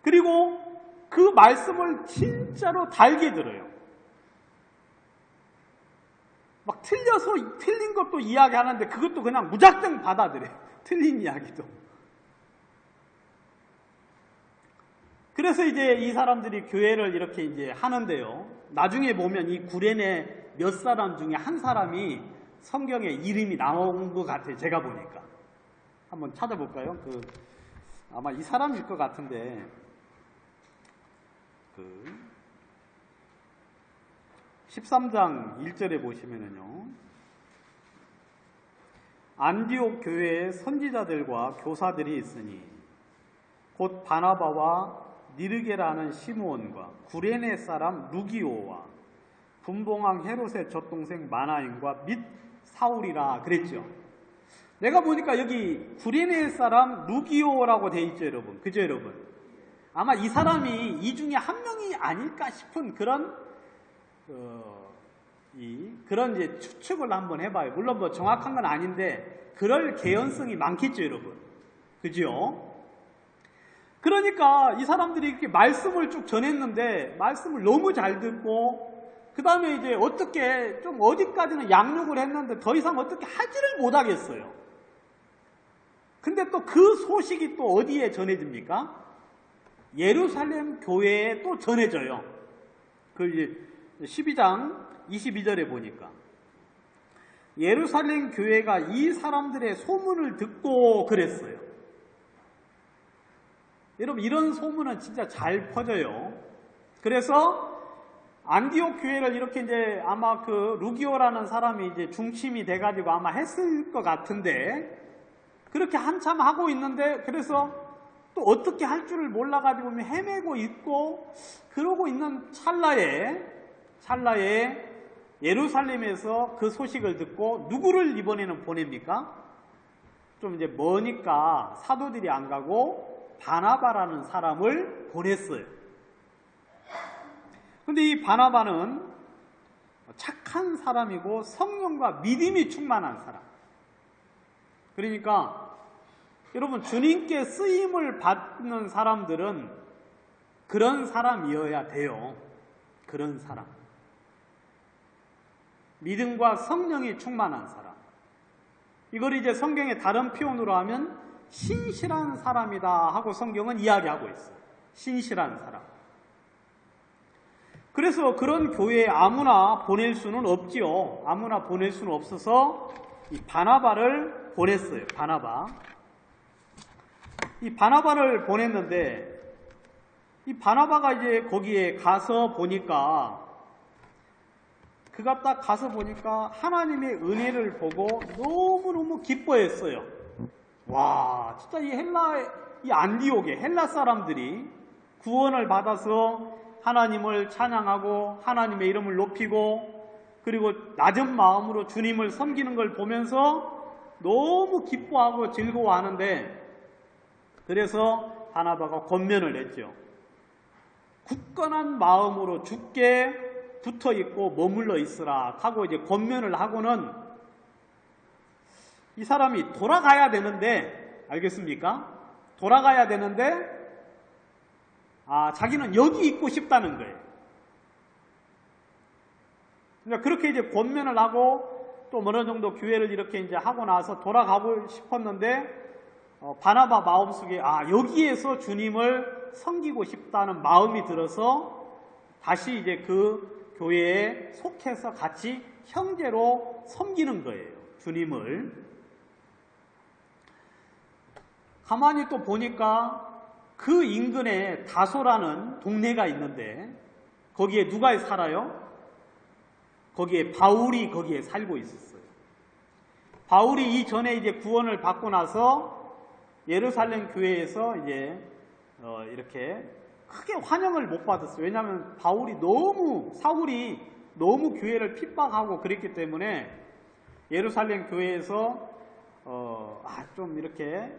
그리고 그 말씀을 진짜로 달게 들어요. 막 틀린 것도 이야기하는데 그것도 그냥 무작정 받아들여요. 틀린 이야기도. 그래서 이제 이 사람들이 교회를 이렇게 이제 하는데요. 나중에 보면 이 구레네 몇 사람 중에 한 사람이 성경에 이름이 나온 것 같아요. 제가 보니까. 한번 찾아볼까요? 아마 이 사람일 것 같은데, 13장 1절에 보시면은요. 안디옥 교회에 선지자들과 교사들이 있으니 곧 바나바와 니르게라는 시므온과 구레네 사람 루기오와 분봉왕 헤롯의 젖동생 마나임과 및 사울이라 그랬죠. 내가 보니까 여기 구레네 사람 루기오라고 돼 있죠, 여러분. 그죠, 여러분? 아마 이 사람이 이 중에 한 명이 아닐까 싶은 그런 이제 추측을 한번 해봐요. 물론 뭐 정확한 건 아닌데 그럴 개연성이 많겠죠, 여러분. 그죠? 그러니까 이 사람들이 이렇게 말씀을 쭉 전했는데 말씀을 너무 잘 듣고 그 다음에 이제 어떻게 좀 어디까지는 양육을 했는데 더 이상 어떻게 하지를 못하겠어요. 근데 또 그 소식이 또 어디에 전해집니까? 예루살렘 교회에 또 전해져요. 그 이제 12장 22절에 보니까 예루살렘 교회가 이 사람들의 소문을 듣고 그랬어요. 여러분, 이런 소문은 진짜 잘 퍼져요. 그래서 안디옥 교회를 이렇게 이제 아마 그 루기오라는 사람이 이제 중심이 돼가지고 아마 했을 것 같은데 그렇게 한참 하고 있는데 그래서 또 어떻게 할 줄을 몰라가지고 헤매고 있고 그러고 있는 찰나에 예루살렘에서 그 소식을 듣고 누구를 이번에는 보냅니까? 좀 이제 머니까 사도들이 안 가고 바나바라는 사람을 보냈어요. 근데 이 바나바는 착한 사람이고 성령과 믿음이 충만한 사람. 그러니까 여러분, 주님께 쓰임을 받는 사람들은 그런 사람이어야 돼요. 그런 사람. 믿음과 성령이 충만한 사람. 이걸 이제 성경의 다른 표현으로 하면 신실한 사람이다 하고 성경은 이야기하고 있어요. 신실한 사람. 그래서 그런 교회에 아무나 보낼 수는 없지요. 아무나 보낼 수는 없어서 이 바나바를 보냈어요. 이 바나바를 보냈는데 이 바나바가 이제 거기에 가서 보니까 그가 딱 가서 보니까 하나님의 은혜를 보고 너무너무 기뻐했어요. 와, 진짜 이 안디옥의 헬라 사람들이 구원을 받아서 하나님을 찬양하고 하나님의 이름을 높이고 그리고 낮은 마음으로 주님을 섬기는 걸 보면서 너무 기뻐하고 즐거워하는데 그래서 바나바가 권면을 했죠. 굳건한 마음으로 주께 붙어 있고 머물러 있으라 하고 이제 권면을 하고는 이 사람이 돌아가야 되는데, 알겠습니까? 돌아가야 되는데 자기는 여기 있고 싶다는 거예요. 그러니까 그렇게 이제 권면을 하고 또 어느 정도 교회를 이렇게 이제 하고 나서 돌아가고 싶었는데 바나바 마음속에 여기에서 주님을 섬기고 싶다는 마음이 들어서 다시 이제 그 교회에 속해서 같이 형제로 섬기는 거예요. 주님을. 가만히 또 보니까 그 인근에 다소라는 동네가 있는데 거기에 누가 살아요? 거기에 바울이 거기에 살고 있었어요. 바울이 이전에 이제 구원을 받고 나서 예루살렘 교회에서 이제 이렇게 크게 환영을 못 받았어요. 왜냐하면 사울이 너무 교회를 핍박하고 그랬기 때문에 예루살렘 교회에서 좀 이렇게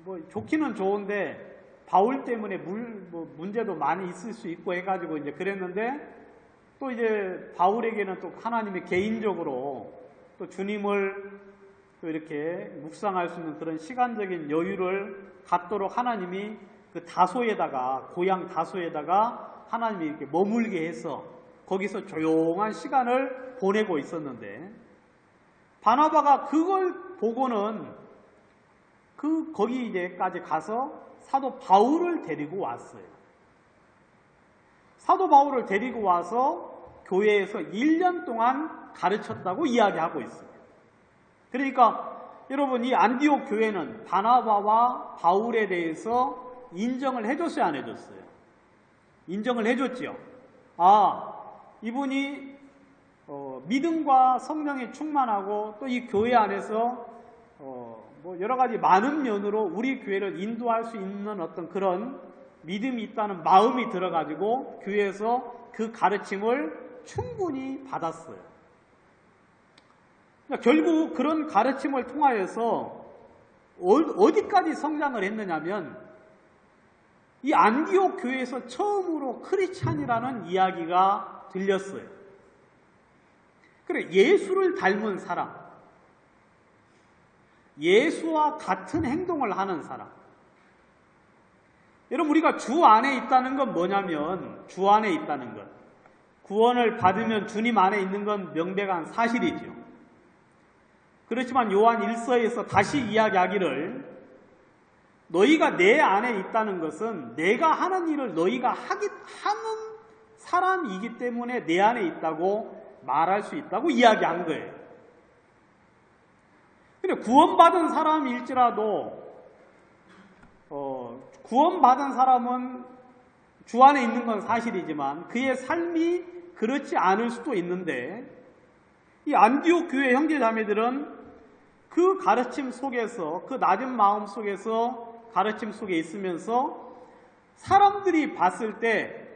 뭐 좋기는 좋은데 바울 때문에 문제도 많이 있을 수 있고 해가지고 이제 그랬는데, 또 이제 바울에게는 또 하나님이 개인적으로 또 주님을 또 이렇게 묵상할 수 있는 그런 시간적인 여유를 갖도록 하나님이 그 고향 다소에다가 하나님이 이렇게 머물게 해서 거기서 조용한 시간을 보내고 있었는데, 바나바가 그걸 보고는 거기 이제까지 가서 사도 바울을 데리고 왔어요. 사도 바울을 데리고 와서 교회에서 1년 동안 가르쳤다고 이야기하고 있어요. 그러니까 여러분, 이 안디옥 교회는 바나바와 바울에 대해서 인정을 해줬어요, 안 해줬어요? 인정을 해줬지요. 이분이 믿음과 성령에 충만하고 또 이 교회 안에서 여러 가지 많은 면으로 우리 교회를 인도할 수 있는 어떤 그런 믿음이 있다는 마음이 들어가지고 교회에서 그 가르침을 충분히 받았어요. 그러니까 결국 그런 가르침을 통하여서 어디까지 성장을 했느냐면, 이 안디옥 교회에서 처음으로 크리스찬이라는 이야기가 들렸어요. 그래, 예수를 닮은 사람, 예수와 같은 행동을 하는 사람. 여러분, 우리가 주 안에 있다는 건 뭐냐면, 주 안에 있다는 것, 구원을 받으면 주님 안에 있는 건 명백한 사실이죠. 그렇지만 요한 1서에서 다시 이야기하기를, 너희가 내 안에 있다는 것은 내가 하는 일을 너희가 하는 사람이기 때문에 내 안에 있다고 말할 수 있다고 이야기한 거예요. 근데 구원받은 사람일지라도 구원받은 사람은 주 안에 있는 건 사실이지만 그의 삶이 그렇지 않을 수도 있는데, 이 안디옥 교회 형제자매들은 그 가르침 속에서, 그 낮은 마음 속에서 가르침 속에 있으면서 사람들이 봤을 때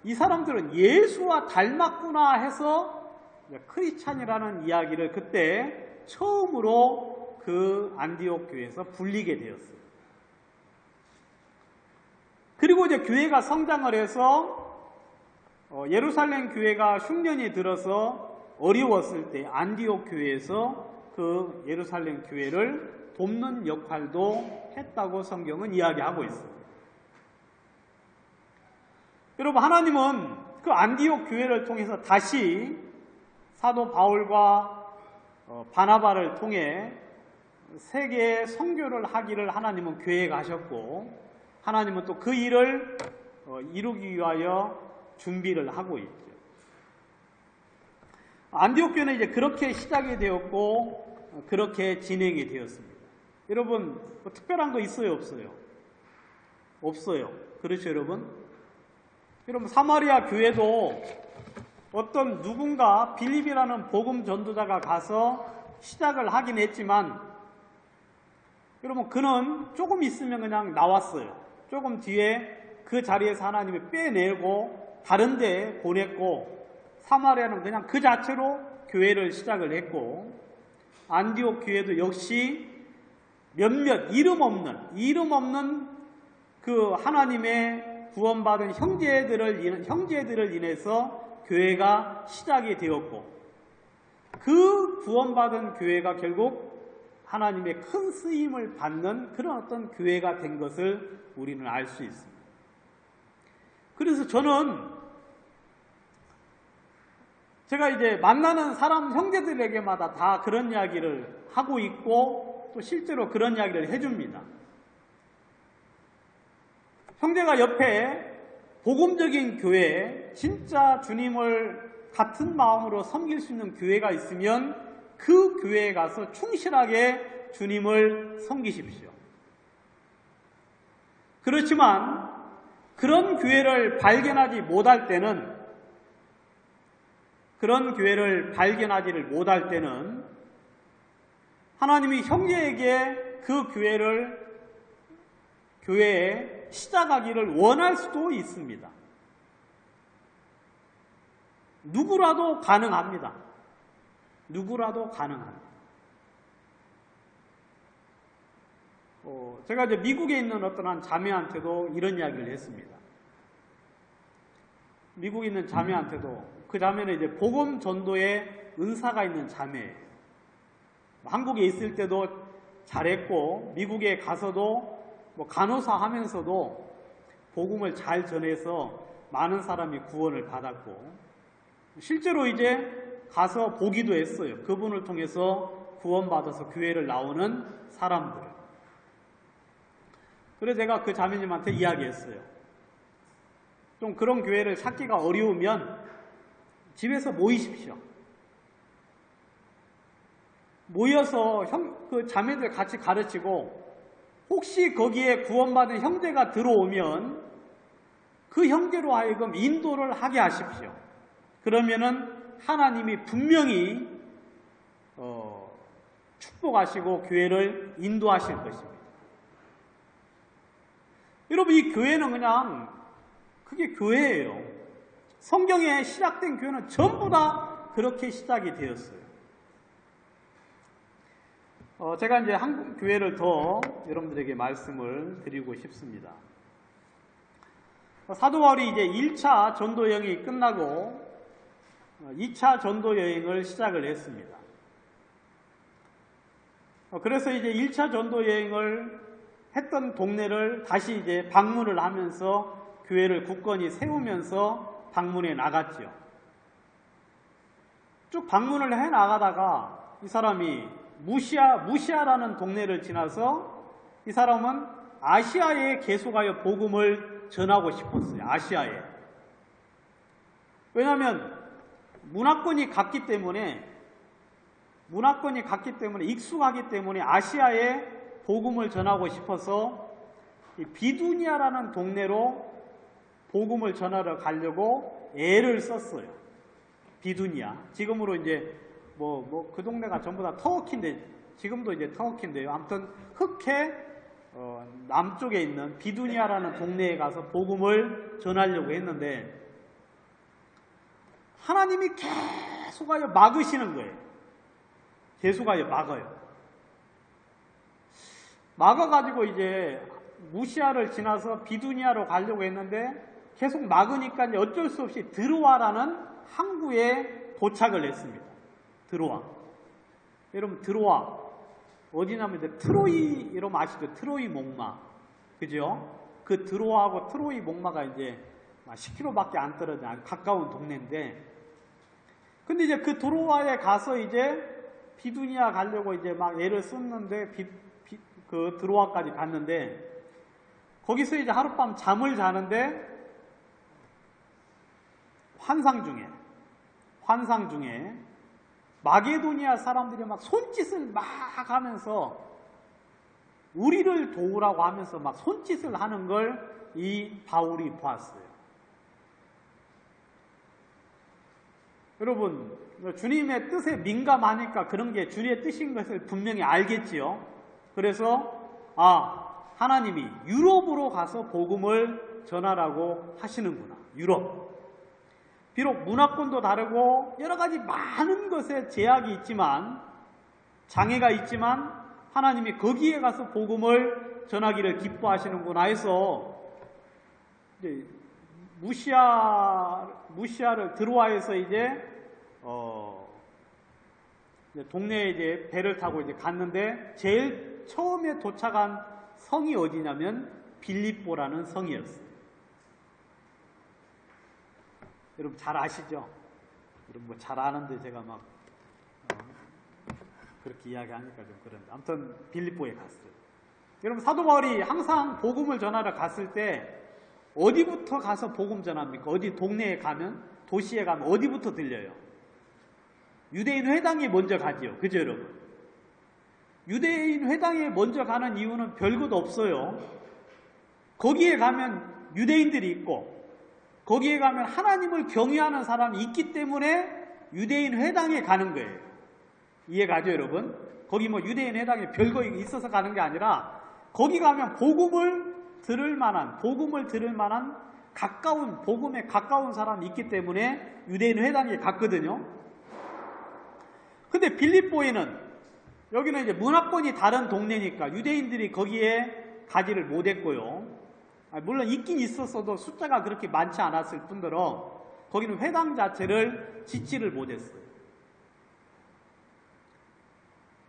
이 사람들은 예수와 닮았구나 해서 크리스찬이라는 이야기를 그때 처음으로 그 안디옥 교회에서 불리게 되었어요. 그리고 이제 교회가 성장을 해서 예루살렘 교회가 흉년이 들어서 어려웠을 때 안디옥 교회에서 그 예루살렘 교회를 돕는 역할도 했다고 성경은 이야기하고 있습니다. 여러분, 하나님은 그 안디옥 교회를 통해서 다시 사도 바울과 바나바를 통해 세계에 선교를 하기를 하나님은 계획하셨고, 하나님은 또 그 일을 이루기 위하여 준비를 하고 있죠. 안디옥 교회는 이제 그렇게 시작이 되었고 그렇게 진행이 되었습니다. 여러분, 뭐 특별한 거 있어요, 없어요? 없어요. 그렇죠, 여러분? 여러분, 사마리아 교회도 어떤 누군가 빌립이라는 복음 전도자가 가서 시작을 하긴 했지만, 여러분, 그는 조금 있으면 그냥 나왔어요. 조금 뒤에 그 자리에서 하나님이 빼내고 다른 데 보냈고, 사마리아는 그냥 그 자체로 교회를 시작을 했고, 안디옥 교회도 역시 몇몇 이름 없는 그 하나님의 구원받은 형제들을 인해서 교회가 시작이 되었고, 그 구원받은 교회가 결국 하나님의 큰 쓰임을 받는 그런 어떤 교회가 된 것을 우리는 알 수 있습니다. 그래서 제가 이제 만나는 사람 형제들에게마다 다 그런 이야기를 하고 있고, 또 실제로 그런 이야기를 해줍니다. 형제가 옆에 복음적인 교회, 진짜 주님을 같은 마음으로 섬길 수 있는 교회가 있으면 그 교회에 가서 충실하게 주님을 섬기십시오. 그렇지만 그런 교회를 발견하지 못할 때는, 하나님이 형제에게 그 교회에 시작하기를 원할 수도 있습니다. 누구라도 가능합니다. 누구라도 가능합니다. 제가 이제 미국에 있는 어떤 한 자매한테도 이런 이야기를 했습니다. 미국에 있는 자매한테도, 그 자매는 이제 복음 전도에 은사가 있는 자매예요. 한국에 있을 때도 잘했고, 미국에 가서도 뭐 간호사 하면서도 복음을 잘 전해서 많은 사람이 구원을 받았고, 실제로 이제 가서 보기도 했어요. 그분을 통해서 구원받아서 교회를 나오는 사람들을. 그래서 제가 그 자매님한테 이야기했어요. 좀 그런 교회를 찾기가 어려우면 집에서 모이십시오. 모여서 그 자매들 같이 가르치고, 혹시 거기에 구원받은 형제가 들어오면 그 형제로 하여금 인도를 하게 하십시오. 그러면은 하나님이 분명히 축복하시고 교회를 인도하실 것입니다. 여러분, 이 교회는 그냥 그게 교회예요. 성경에 시작된 교회는 전부 다 그렇게 시작이 되었어요. 제가 이제 한국 교회를 더 여러분들에게 말씀을 드리고 싶습니다. 사도 바울이 이제 1차 전도 여행이 끝나고 2차 전도 여행을 시작을 했습니다. 그래서 이제 1차 전도 여행을 했던 동네를 다시 이제 방문을 하면서 교회를 굳건히 세우면서 방문해 나갔지요. 쭉 방문을 해 나가다가 이 사람이 무시아라는 동네를 지나서 이 사람은 아시아에 계속하여 복음을 전하고 싶었어요. 아시아에. 왜냐하면 문화권이 같기 때문에 익숙하기 때문에 아시아에 복음을 전하고 싶어서 이 비두니아라는 동네로 복음을 전하러 가려고 애를 썼어요. 비두니아. 지금으로 이제 그 동네가 전부 다 터키인데, 지금도 이제 터키인데요. 아무튼 흑해 남쪽에 있는 비두니아라는 동네에 가서 복음을 전하려고 했는데 하나님이 계속하여 막으시는 거예요. 계속하여 막아요. 막아가지고 이제 무시아를 지나서 비두니아로 가려고 했는데 계속 막으니까 이제 어쩔 수 없이 드로아라는 항구에 도착을 했습니다. 드로아. 여러분, 드로아 어디냐면 이제 트로이, 여러분 아시죠? 트로이 목마. 그죠? 그 드로아하고 트로이 목마가 이제 10km밖에 안 떨어져 가까운 동네인데, 근데 이제 그 드로아에 가서 이제 비두니아 가려고 이제 막 애를 썼는데 그 드로아까지 갔는데, 거기서 이제 하룻밤 잠을 자는데 환상 중에 마게도니아 사람들이 막 손짓을 막 하면서 우리를 도우라고 하면서 막 손짓을 하는 걸 이 바울이 보았어요. 여러분, 주님의 뜻에 민감하니까 그런 게 주님의 뜻인 것을 분명히 알겠지요. 그래서 하나님이 유럽으로 가서 복음을 전하라고 하시는구나. 유럽. 비록 문화권도 다르고 여러 가지 많은 것에 제약이 있지만, 장애가 있지만 하나님이 거기에 가서 복음을 전하기를 기뻐하시는구나 해서 이제 무시아를 드로아에서 이제 동네에 이제 배를 타고 이제 갔는데 제일 처음에 도착한 성이 어디냐면 빌립보라는 성이었어요. 여러분 잘 아시죠? 여러분 뭐 잘 아는데 제가 막 그렇게 이야기하니까 좀 그런데, 아무튼 빌립보에 갔어요. 여러분, 사도 바울이 항상 복음을 전하러 갔을 때 어디부터 가서 복음 전합니까? 어디 동네에 가면, 도시에 가면 어디부터 들려요? 유대인 회당에 먼저 가지요. 그죠, 여러분? 유대인 회당에 먼저 가는 이유는 별것 없어요. 거기에 가면 유대인들이 있고, 거기에 가면 하나님을 경외하는 사람이 있기 때문에 유대인 회당에 가는 거예요. 이해가죠, 여러분? 거기 뭐 유대인 회당에 별거 있어서 가는 게 아니라 거기 가면 복음을 들을 만한, 복음을 들을 만한 가까운, 복음에 가까운 사람이 있기 때문에 유대인 회당에 갔거든요. 근데 빌립보에는, 여기는 이제 문화권이 다른 동네니까 유대인들이 거기에 가지를 못했고요. 물론 있긴 있었어도 숫자가 그렇게 많지 않았을 뿐더러 거기는 회당 자체를 지지를 못했어요.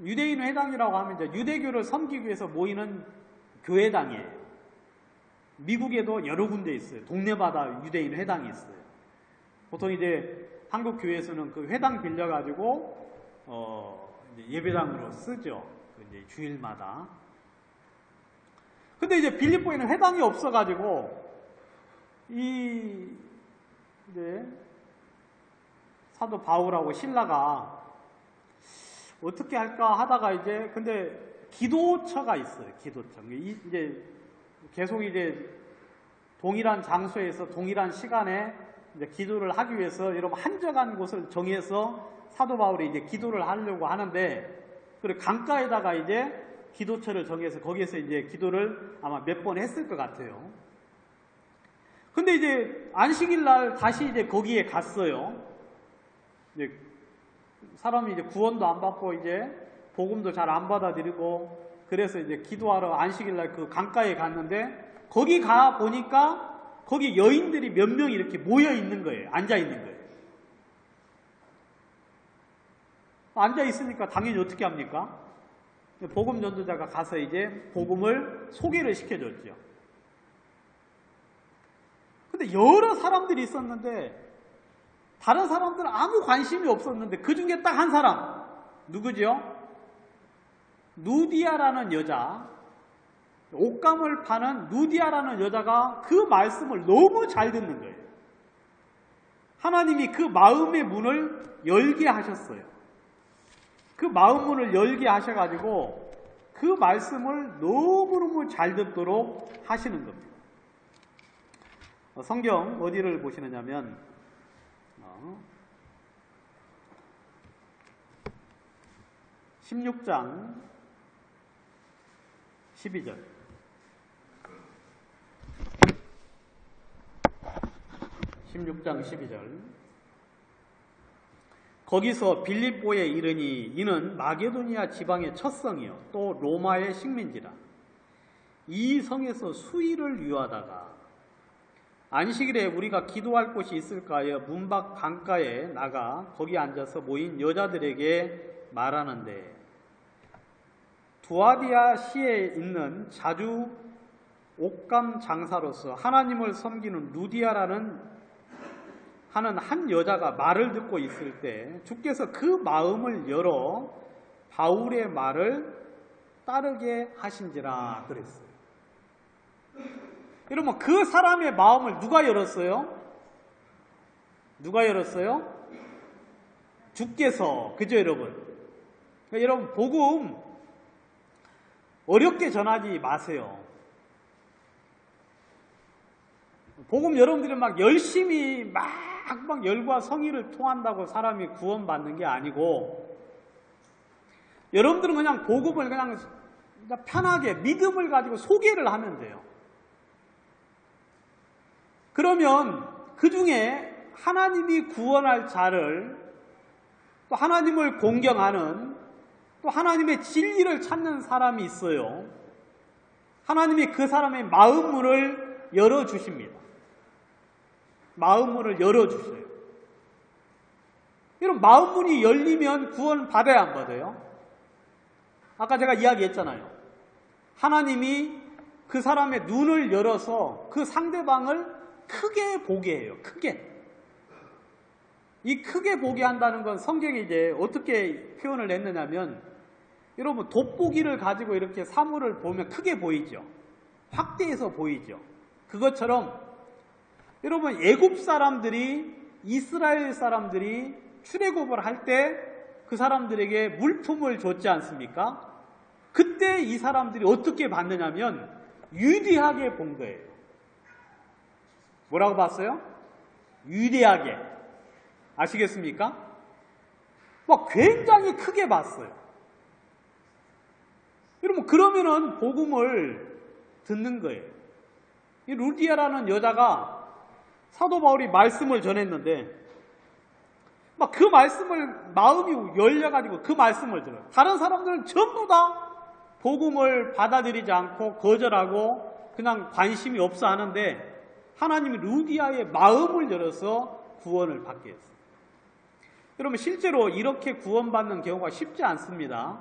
유대인 회당이라고 하면 이제 유대교를 섬기기 위해서 모이는 교회당이에요. 미국에도 여러 군데 있어요. 동네마다 유대인 회당이 있어요. 보통 이제 한국 교회에서는 그 회당 빌려가지고 이제 예배당으로 쓰죠. 이제 주일마다. 근데 이제 빌립보에는 회당이 없어가지고 이제 사도 바울하고 실라가 어떻게 할까 하다가 이제 근데 기도처가 있어요. 기도처. 이제 계속 이제 동일한 장소에서 동일한 시간에 이제 기도를 하기 위해서 여러분 한적한 곳을 정해서 사도 바울이 이제 기도를 하려고 하는데 그리고 강가에다가 이제 기도처를 정해서 거기에서 이제 기도를 아마 몇 번 했을 것 같아요. 근데 이제 안식일 날 다시 이제 거기에 갔어요. 이제 사람이 이제 구원도 안 받고 이제 복음도 잘 안 받아들이고 그래서 이제 기도하러 안식일 날 그 강가에 갔는데 거기 가 보니까 거기 여인들이 몇 명 이렇게 모여 있는 거예요. 앉아 있는 거예요. 앉아 있으니까 당연히 어떻게 합니까? 복음 전도자가 가서 이제 복음을 소개를 시켜줬죠. 근데 여러 사람들이 있었는데 다른 사람들은 아무 관심이 없었는데 그 중에 딱 한 사람 누구죠? 누디아라는 여자, 옷감을 파는 누디아라는 여자가 그 말씀을 너무 잘 듣는 거예요. 하나님이 그 마음의 문을 열게 하셨어요. 그 마음 문을 열게 하셔가지고 그 말씀을 너무너무 잘 듣도록 하시는 겁니다. 성경 어디를 보시느냐면 16장 12절 16장 12절 거기서 빌립보에 이르니 이는 마게도니아 지방의 첫 성이요 또 로마의 식민지라. 이 성에서 수일을 유하다가 안식일에 우리가 기도할 곳이 있을까 하여 문 밖 강가에 나가 거기 앉아서 모인 여자들에게 말하는데 두아디아 시에 있는 자주 옷감 장사로서 하나님을 섬기는 루디아라는 하는 한 여자가 말을 듣고 있을 때 주께서 그 마음을 열어 바울의 말을 따르게 하신지라 그랬어요. 여러분 그 사람의 마음을 누가 열었어요? 누가 열었어요? 주께서. 그죠 여러분? 그러니까 여러분 복음 어렵게 전하지 마세요. 복음 여러분들이 막 열심히 막 열과 성의를 통한다고 사람이 구원받는 게 아니고 여러분들은 그냥 복음을 그냥 편하게 믿음을 가지고 소개를 하면 돼요. 그러면 그 중에 하나님이 구원할 자를 또 하나님을 공경하는 또 하나님의 진리를 찾는 사람이 있어요. 하나님이 그 사람의 마음 문을 열어주십니다. 마음 문을 열어주셔요. 이런 마음 문이 열리면 구원 받아야 안 받아요? 아까 제가 이야기했잖아요. 하나님이 그 사람의 눈을 열어서 그 상대방을 크게 보게 해요. 크게. 이 크게 보게 한다는 건 성경이 이제 어떻게 표현을 했느냐면 여러분 돋보기를 가지고 이렇게 사물을 보면 크게 보이죠. 확대해서 보이죠. 그것처럼 여러분 애굽 사람들이 이스라엘 사람들이 출애굽을 할 때 그 사람들에게 물품을 줬지 않습니까? 그때 이 사람들이 어떻게 봤느냐면 위대하게 본 거예요. 뭐라고 봤어요? 위대하게. 아시겠습니까? 막 굉장히 크게 봤어요. 여러분 그러면은 복음을 듣는 거예요. 이 루디아라는 여자가 사도 바울이 말씀을 전했는데 막 그 말씀을 마음이 열려가지고 그 말씀을 들어요. 다른 사람들은 전부 다 복음을 받아들이지 않고 거절하고 그냥 관심이 없어 하는데 하나님이 루디아의 마음을 열어서 구원을 받게 했어요. 여러분 실제로 이렇게 구원받는 경우가 쉽지 않습니다.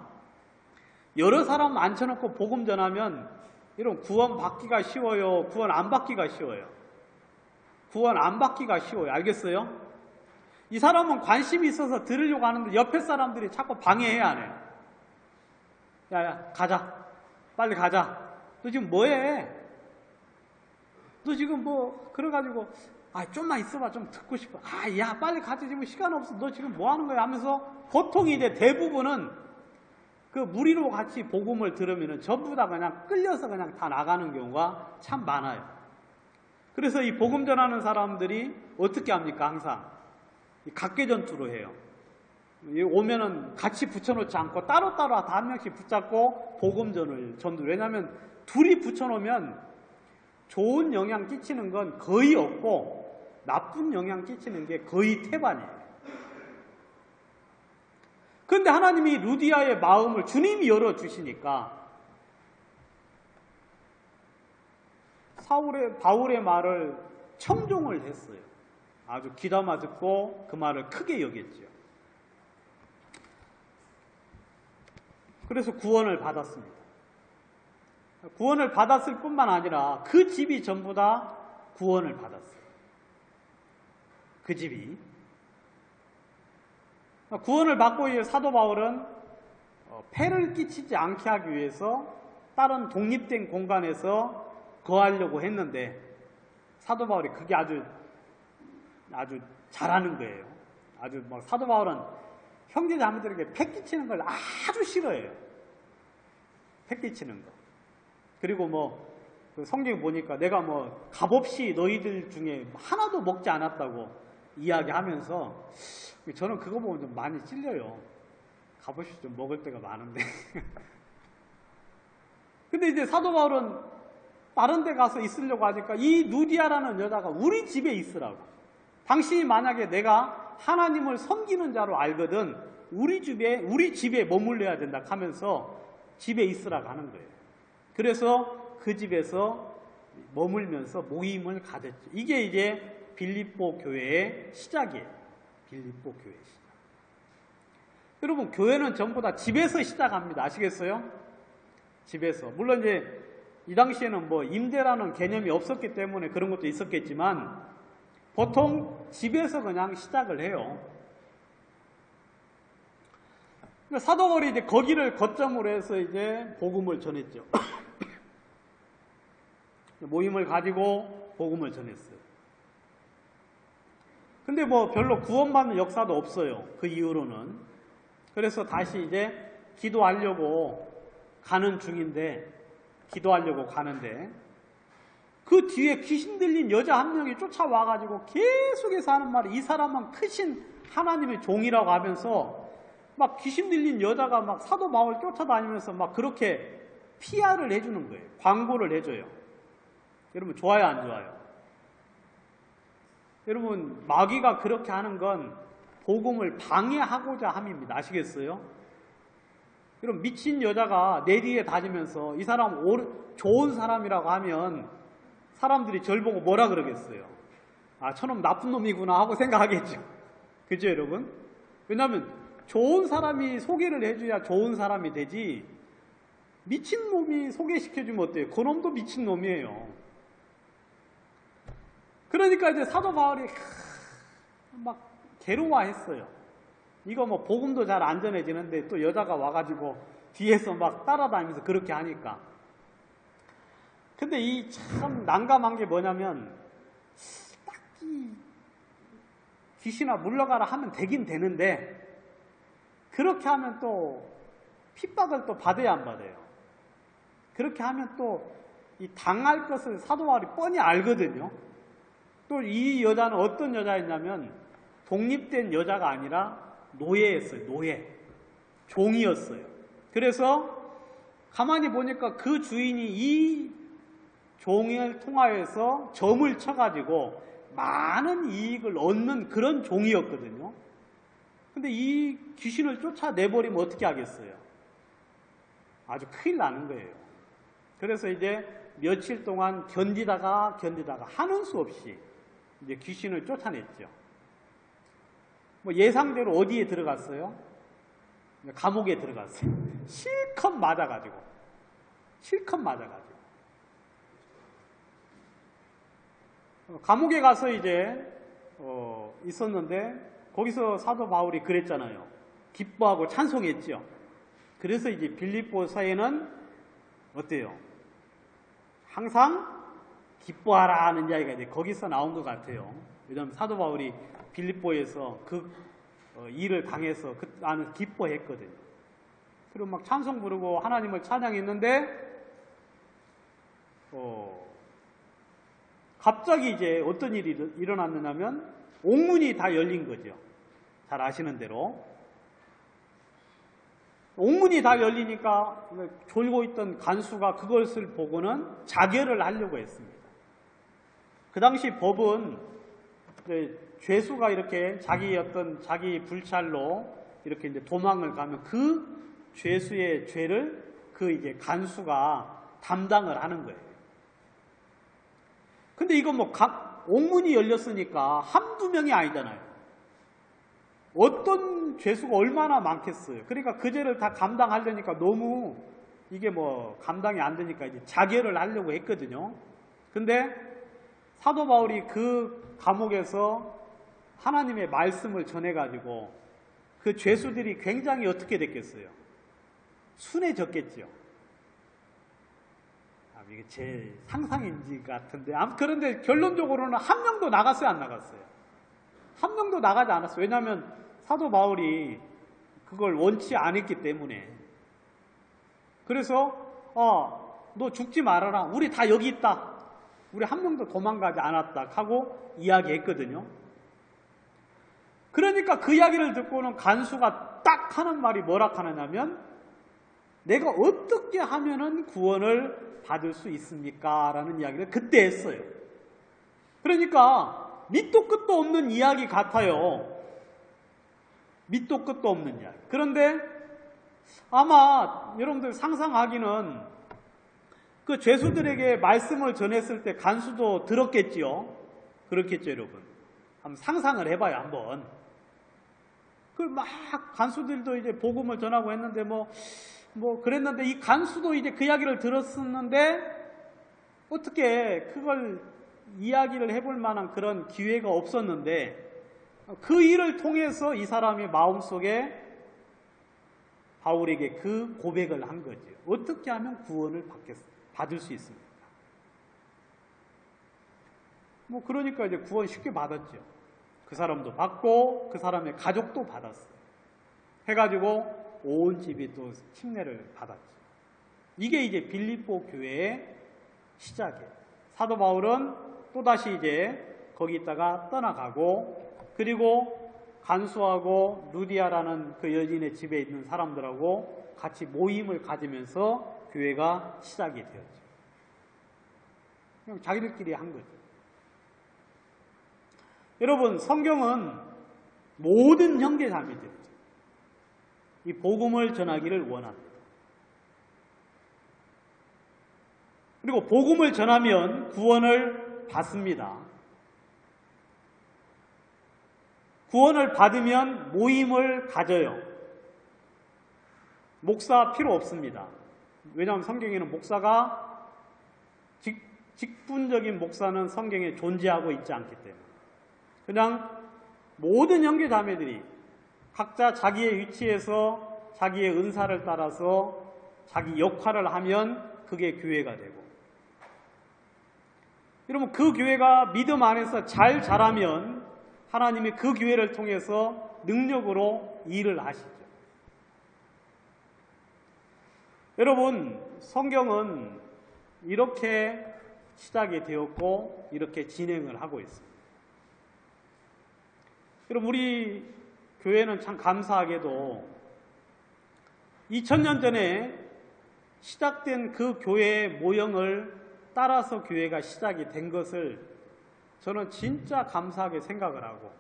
여러 사람 앉혀놓고 복음 전하면 여러분 구원 받기가 쉬워요? 구원 안 받기가 쉬워요? 구원 안 받기가 쉬워요. 알겠어요? 이 사람은 관심이 있어서 들으려고 하는데 옆에 사람들이 자꾸 방해해야 하네요. 야야 가자. 빨리 가자. 너 지금 뭐해? 너 지금 뭐 그래가지고 좀만 있어봐. 좀 듣고 싶어. 야 빨리 가자. 지금 시간 없어. 너 지금 뭐 하는 거야? 하면서 보통 이제 대부분은 그 무리로 같이 복음을 들으면 전부 다 그냥 끌려서 그냥 다 나가는 경우가 참 많아요. 그래서 이 복음 전하는 사람들이 어떻게 합니까? 항상 각계전투로 해요. 오면은 같이 붙여놓지 않고 따로따로 다 한 명씩 붙잡고 복음전을 전두. 왜냐하면 둘이 붙여놓으면 좋은 영향 끼치는 건 거의 없고 나쁜 영향 끼치는 게 거의 태반이에요. 그런데 하나님이 루디아의 마음을 주님이 열어주시니까 바울의 말을 청종을 했어요. 아주 귀담아 듣고 그 말을 크게 여겼죠. 그래서 구원을 받았습니다. 구원을 받았을 뿐만 아니라 그 집이 전부 다 구원을 받았어요. 그 집이. 구원을 받고 이제 사도 바울은 폐를 끼치지 않게 하기 위해서 다른 독립된 공간에서 거하려고 했는데 사도 바울이 그게 아주 잘하는 거예요. 아주 사도 바울은 형제 자매들에게 폐 끼치는 걸 아주 싫어해요. 폐 끼치는 거. 그리고 그 성경에 보니까 내가 값없이 너희들 중에 하나도 먹지 않았다고 이야기하면서 저는 그거 보면 좀 많이 찔려요. 값없이 좀 먹을 때가 많은데. 근데 이제 사도 바울은 다른 데 가서 있으려고 하니까 이 누디아라는 여자가 우리 집에 있으라고. 당신이 만약에 내가 하나님을 섬기는 자로 알거든 우리 집에 머물러야 된다 하면서 집에 있으라고 하는 거예요. 그래서 그 집에서 머물면서 모임을 가졌죠. 이게 이제 빌립보 교회의 시작이에요. 빌립보 교회의 시작. 여러분 교회는 전부 다 집에서 시작합니다. 아시겠어요? 집에서. 물론 이제 이 당시에는 임대라는 개념이 없었기 때문에 그런 것도 있었겠지만 보통 집에서 그냥 시작을 해요. 사도 바울이 이제 거기를 거점으로 해서 이제 복음을 전했죠. 모임을 가지고 복음을 전했어요. 근데 별로 구원받는 역사도 없어요. 그 이후로는. 그래서 다시 이제 기도하려고 가는데 그 뒤에 귀신 들린 여자 한 명이 쫓아와가지고 계속해서 하는 말이 이 사람은 크신 하나님의 종이라고 하면서 막 귀신 들린 여자가 막 사도 바울 쫓아다니면서 막 그렇게 PR을 해주는 거예요. 광고를 해줘요. 여러분 좋아요 안 좋아요? 여러분 마귀가 그렇게 하는 건 복음을 방해하고자 함입니다. 아시겠어요? 여러분 미친 여자가 내 뒤에 다니면서 이 사람 좋은 사람이라고 하면 사람들이 절 보고 뭐라 그러겠어요? 저놈 나쁜 놈이구나 하고 생각하겠죠. 그죠 여러분? 왜냐하면 좋은 사람이 소개를 해줘야 좋은 사람이 되지 미친 놈이 소개시켜주면 어때요? 그 놈도 미친 놈이에요. 그러니까 이제 사도 바울이 막 괴로워했어요. 이거 복음도 잘 안 전해지는데 또 여자가 와가지고 뒤에서 막 따라다니면서 그렇게 하니까. 근데 이 참 난감한 게 뭐냐면 딱히 귀신아 물러가라 하면 되긴 되는데 그렇게 하면 또 핍박을 또 받아야 안 받아요. 그렇게 하면 또 이 당할 것을 사도 바울이 뻔히 알거든요. 또 이 여자는 어떤 여자였냐면 독립된 여자가 아니라 노예였어요. 노예. 종이었어요. 그래서 가만히 보니까 그 주인이 이 종을 통하여서 점을 쳐가지고 많은 이익을 얻는 그런 종이었거든요. 근데 이 귀신을 쫓아내버리면 어떻게 하겠어요? 아주 큰일 나는 거예요. 그래서 이제 며칠 동안 견디다가 하는 수 없이 이제 귀신을 쫓아냈죠. 뭐 예상대로 어디에 들어갔어요? 감옥에 들어갔어요. 실컷 맞아가지고. 감옥에 가서 이제 있었는데 거기서 사도 바울이 그랬잖아요. 기뻐하고 찬송했죠. 그래서 이제 빌립보서에는 어때요? 항상 기뻐하라 하는 이야기가 이제 거기서 나온 것 같아요. 왜냐하면 사도 바울이 빌립보에서 그 일을 당해서 나는 기뻐했거든요. 그리고 막 찬송 부르고 하나님을 찬양했는데 갑자기 이제 어떤 일이 일어났느냐면 옥문이 다 열린 거죠. 잘 아시는 대로. 옥문이 다 열리니까 졸고 있던 간수가 그것을 보고는 자결을 하려고 했습니다. 그 당시 법은 죄수가 이렇게 자기 불찰로 이렇게 이제 도망을 가면 그 죄수의 죄를 그 이제 간수가 담당을 하는 거예요. 근데 이거 뭐 옥문이 열렸으니까 한두 명이 아니잖아요. 어떤 죄수가 얼마나 많겠어요. 그러니까 그 죄를 다 감당하려니까 너무 이게 뭐 감당이 안 되니까 이제 자결을 하려고 했거든요. 근데 사도 바울이 그 감옥에서 하나님의 말씀을 전해가지고 그 죄수들이 굉장히 어떻게 됐겠어요? 순해졌겠죠. 이게 제 상상인지 같은데 그런데 결론적으로는 한 명도 나갔어요, 안 나갔어요? 한 명도 나가지 않았어요. 왜냐하면 사도 바울이 그걸 원치 않았기 때문에. 그래서 너 죽지 말아라. 우리 다 여기 있다. 우리 한 명도 도망가지 않았다 하고 이야기했거든요. 그러니까 그 이야기를 듣고는 간수가 딱 하는 말이 뭐라 하느냐면 내가 어떻게 하면은 구원을 받을 수 있습니까? 라는 이야기를 그때 했어요. 그러니까 밑도 끝도 없는 이야기 같아요. 밑도 끝도 없는 이야기. 그런데 아마 여러분들 상상하기는 그 죄수들에게 말씀을 전했을 때 간수도 들었겠지요. 그렇겠죠, 여러분. 한번 상상을 해봐요, 한번. 그 막 간수들도 이제 복음을 전하고 했는데 뭐 그랬는데 이 간수도 이제 그 이야기를 들었었는데 어떻게 그걸 이야기를 해볼 만한 그런 기회가 없었는데 그 일을 통해서 이 사람의 마음속에 바울에게 그 고백을 한 거죠. 어떻게 하면 구원을 받을 수 있습니까? 뭐 그러니까 이제 구원 쉽게 받았죠. 그 사람도 받고 그 사람의 가족도 받았어요. 해가지고 온 집이 또 침례를 받았죠. 이게 이제 빌립보 교회의 시작이에요. 사도 바울은 또다시 이제 거기 있다가 떠나가고 그리고 간수하고 루디아라는 그 여인의 집에 있는 사람들하고 같이 모임을 가지면서 교회가 시작이 되었죠. 그냥 자기들끼리 한 거죠. 여러분, 성경은 모든 형제 자매들 이 복음을 전하기를 원합니다. 그리고 복음을 전하면 구원을 받습니다. 구원을 받으면 모임을 가져요. 목사 필요 없습니다. 왜냐하면 성경에는 목사가 직분적인 목사는 성경에 존재하고 있지 않기 때문에 그냥 모든 형제 자매들이 각자 자기의 위치에서 자기의 은사를 따라서 자기 역할을 하면 그게 교회가 되고 여러분 그 교회가 믿음 안에서 잘 자라면 하나님이 그 교회를 통해서 능력으로 일을 하시죠. 여러분 성경은 이렇게 시작이 되었고 이렇게 진행을 하고 있습니다. 여러분 우리 교회는 참 감사하게도 2000년 전에 시작된 그 교회의 모형을 따라서 교회가 시작이 된 것을 저는 진짜 감사하게 생각을 하고,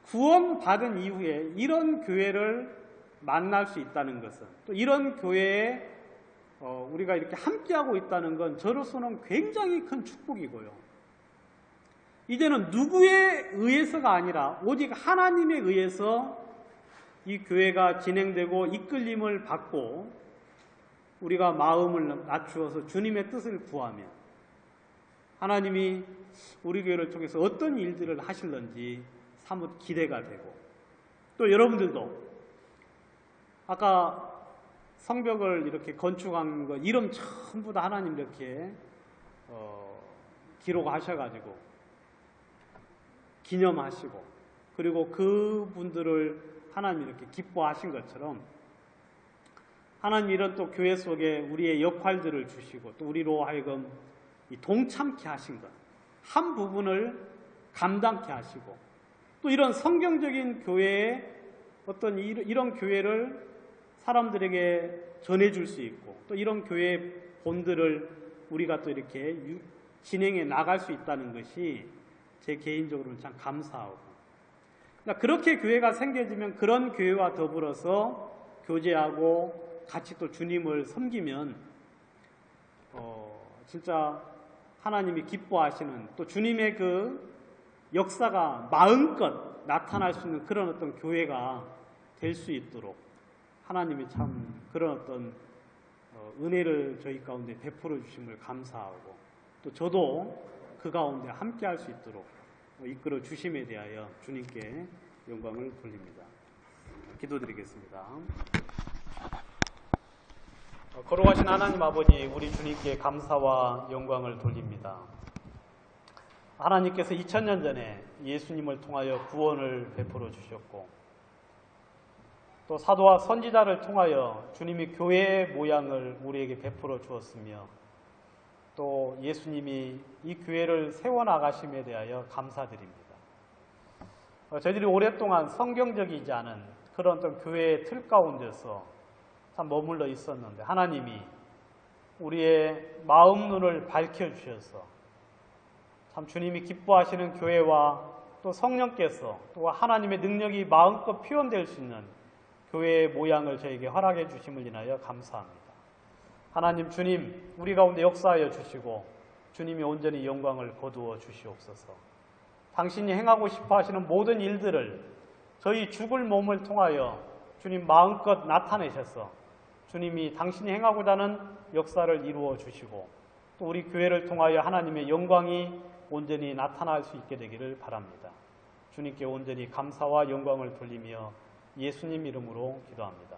구원받은 이후에 이런 교회를 만날 수 있다는 것은, 또 이런 교회에 우리가 이렇게 함께하고 있다는 건 저로서는 굉장히 큰 축복이고요. 이제는 누구에 의해서가 아니라 오직 하나님에 의해서 이 교회가 진행되고 이끌림을 받고, 우리가 마음을 낮추어서 주님의 뜻을 구하며 하나님이 우리 교회를 통해서 어떤 일들을 하실런지 사뭇 기대가 되고, 또 여러분들도 아까 성벽을 이렇게 건축한 거 이름 전부 다 하나님 이렇게 기록하셔가지고 기념하시고, 그리고 그분들을 하나님 이렇게 기뻐하신 것처럼 하나님 이런 또 교회 속에 우리의 역할들을 주시고, 또 우리로 하여금 동참케 하신 것, 한 부분을 감당케 하시고, 또 이런 성경적인 교회의 어떤 이런 교회를 사람들에게 전해줄 수 있고, 또 이런 교회의 본들을 우리가 또 이렇게 진행해 나갈 수 있다는 것이 제 개인적으로는 참 감사하고, 그러니까 그렇게 교회가 생겨지면 그런 교회와 더불어서 교제하고 같이 또 주님을 섬기면 진짜 하나님이 기뻐하시는, 또 주님의 그 역사가 마음껏 나타날 수 있는 그런 어떤 교회가 될 수 있도록 하나님이 참 그런 어떤 은혜를 저희 가운데 베풀어 주심을 감사하고, 또 저도 그 가운데 함께 할 수 있도록 이끌어 주심에 대하여 주님께 영광을 돌립니다. 기도드리겠습니다. 거룩하신 하나님 아버지, 우리 주님께 감사와 영광을 돌립니다. 하나님께서 2000년 전에 예수님을 통하여 구원을 베풀어 주셨고, 또 사도와 선지자를 통하여 주님이 교회의 모양을 우리에게 베풀어 주었으며, 또 예수님이 이 교회를 세워나가심에 대하여 감사드립니다. 저희들이 오랫동안 성경적이지 않은 그런 어떤 교회의 틀 가운데서 참 머물러 있었는데, 하나님이 우리의 마음 눈을 밝혀주셔서 참 주님이 기뻐하시는 교회와 또 성령께서 또 하나님의 능력이 마음껏 표현될 수 있는 교회의 모양을 저에게 허락해 주심을 인하여 감사합니다. 하나님 주님, 우리 가운데 역사하여 주시고 주님이 온전히 영광을 거두어 주시옵소서. 당신이 행하고 싶어 하시는 모든 일들을 저희 죽을 몸을 통하여 주님 마음껏 나타내셔서 주님이 당신이 행하고자 하는 역사를 이루어 주시고, 또 우리 교회를 통하여 하나님의 영광이 온전히 나타날 수 있게 되기를 바랍니다. 주님께 온전히 감사와 영광을 돌리며 예수님 이름으로 기도합니다.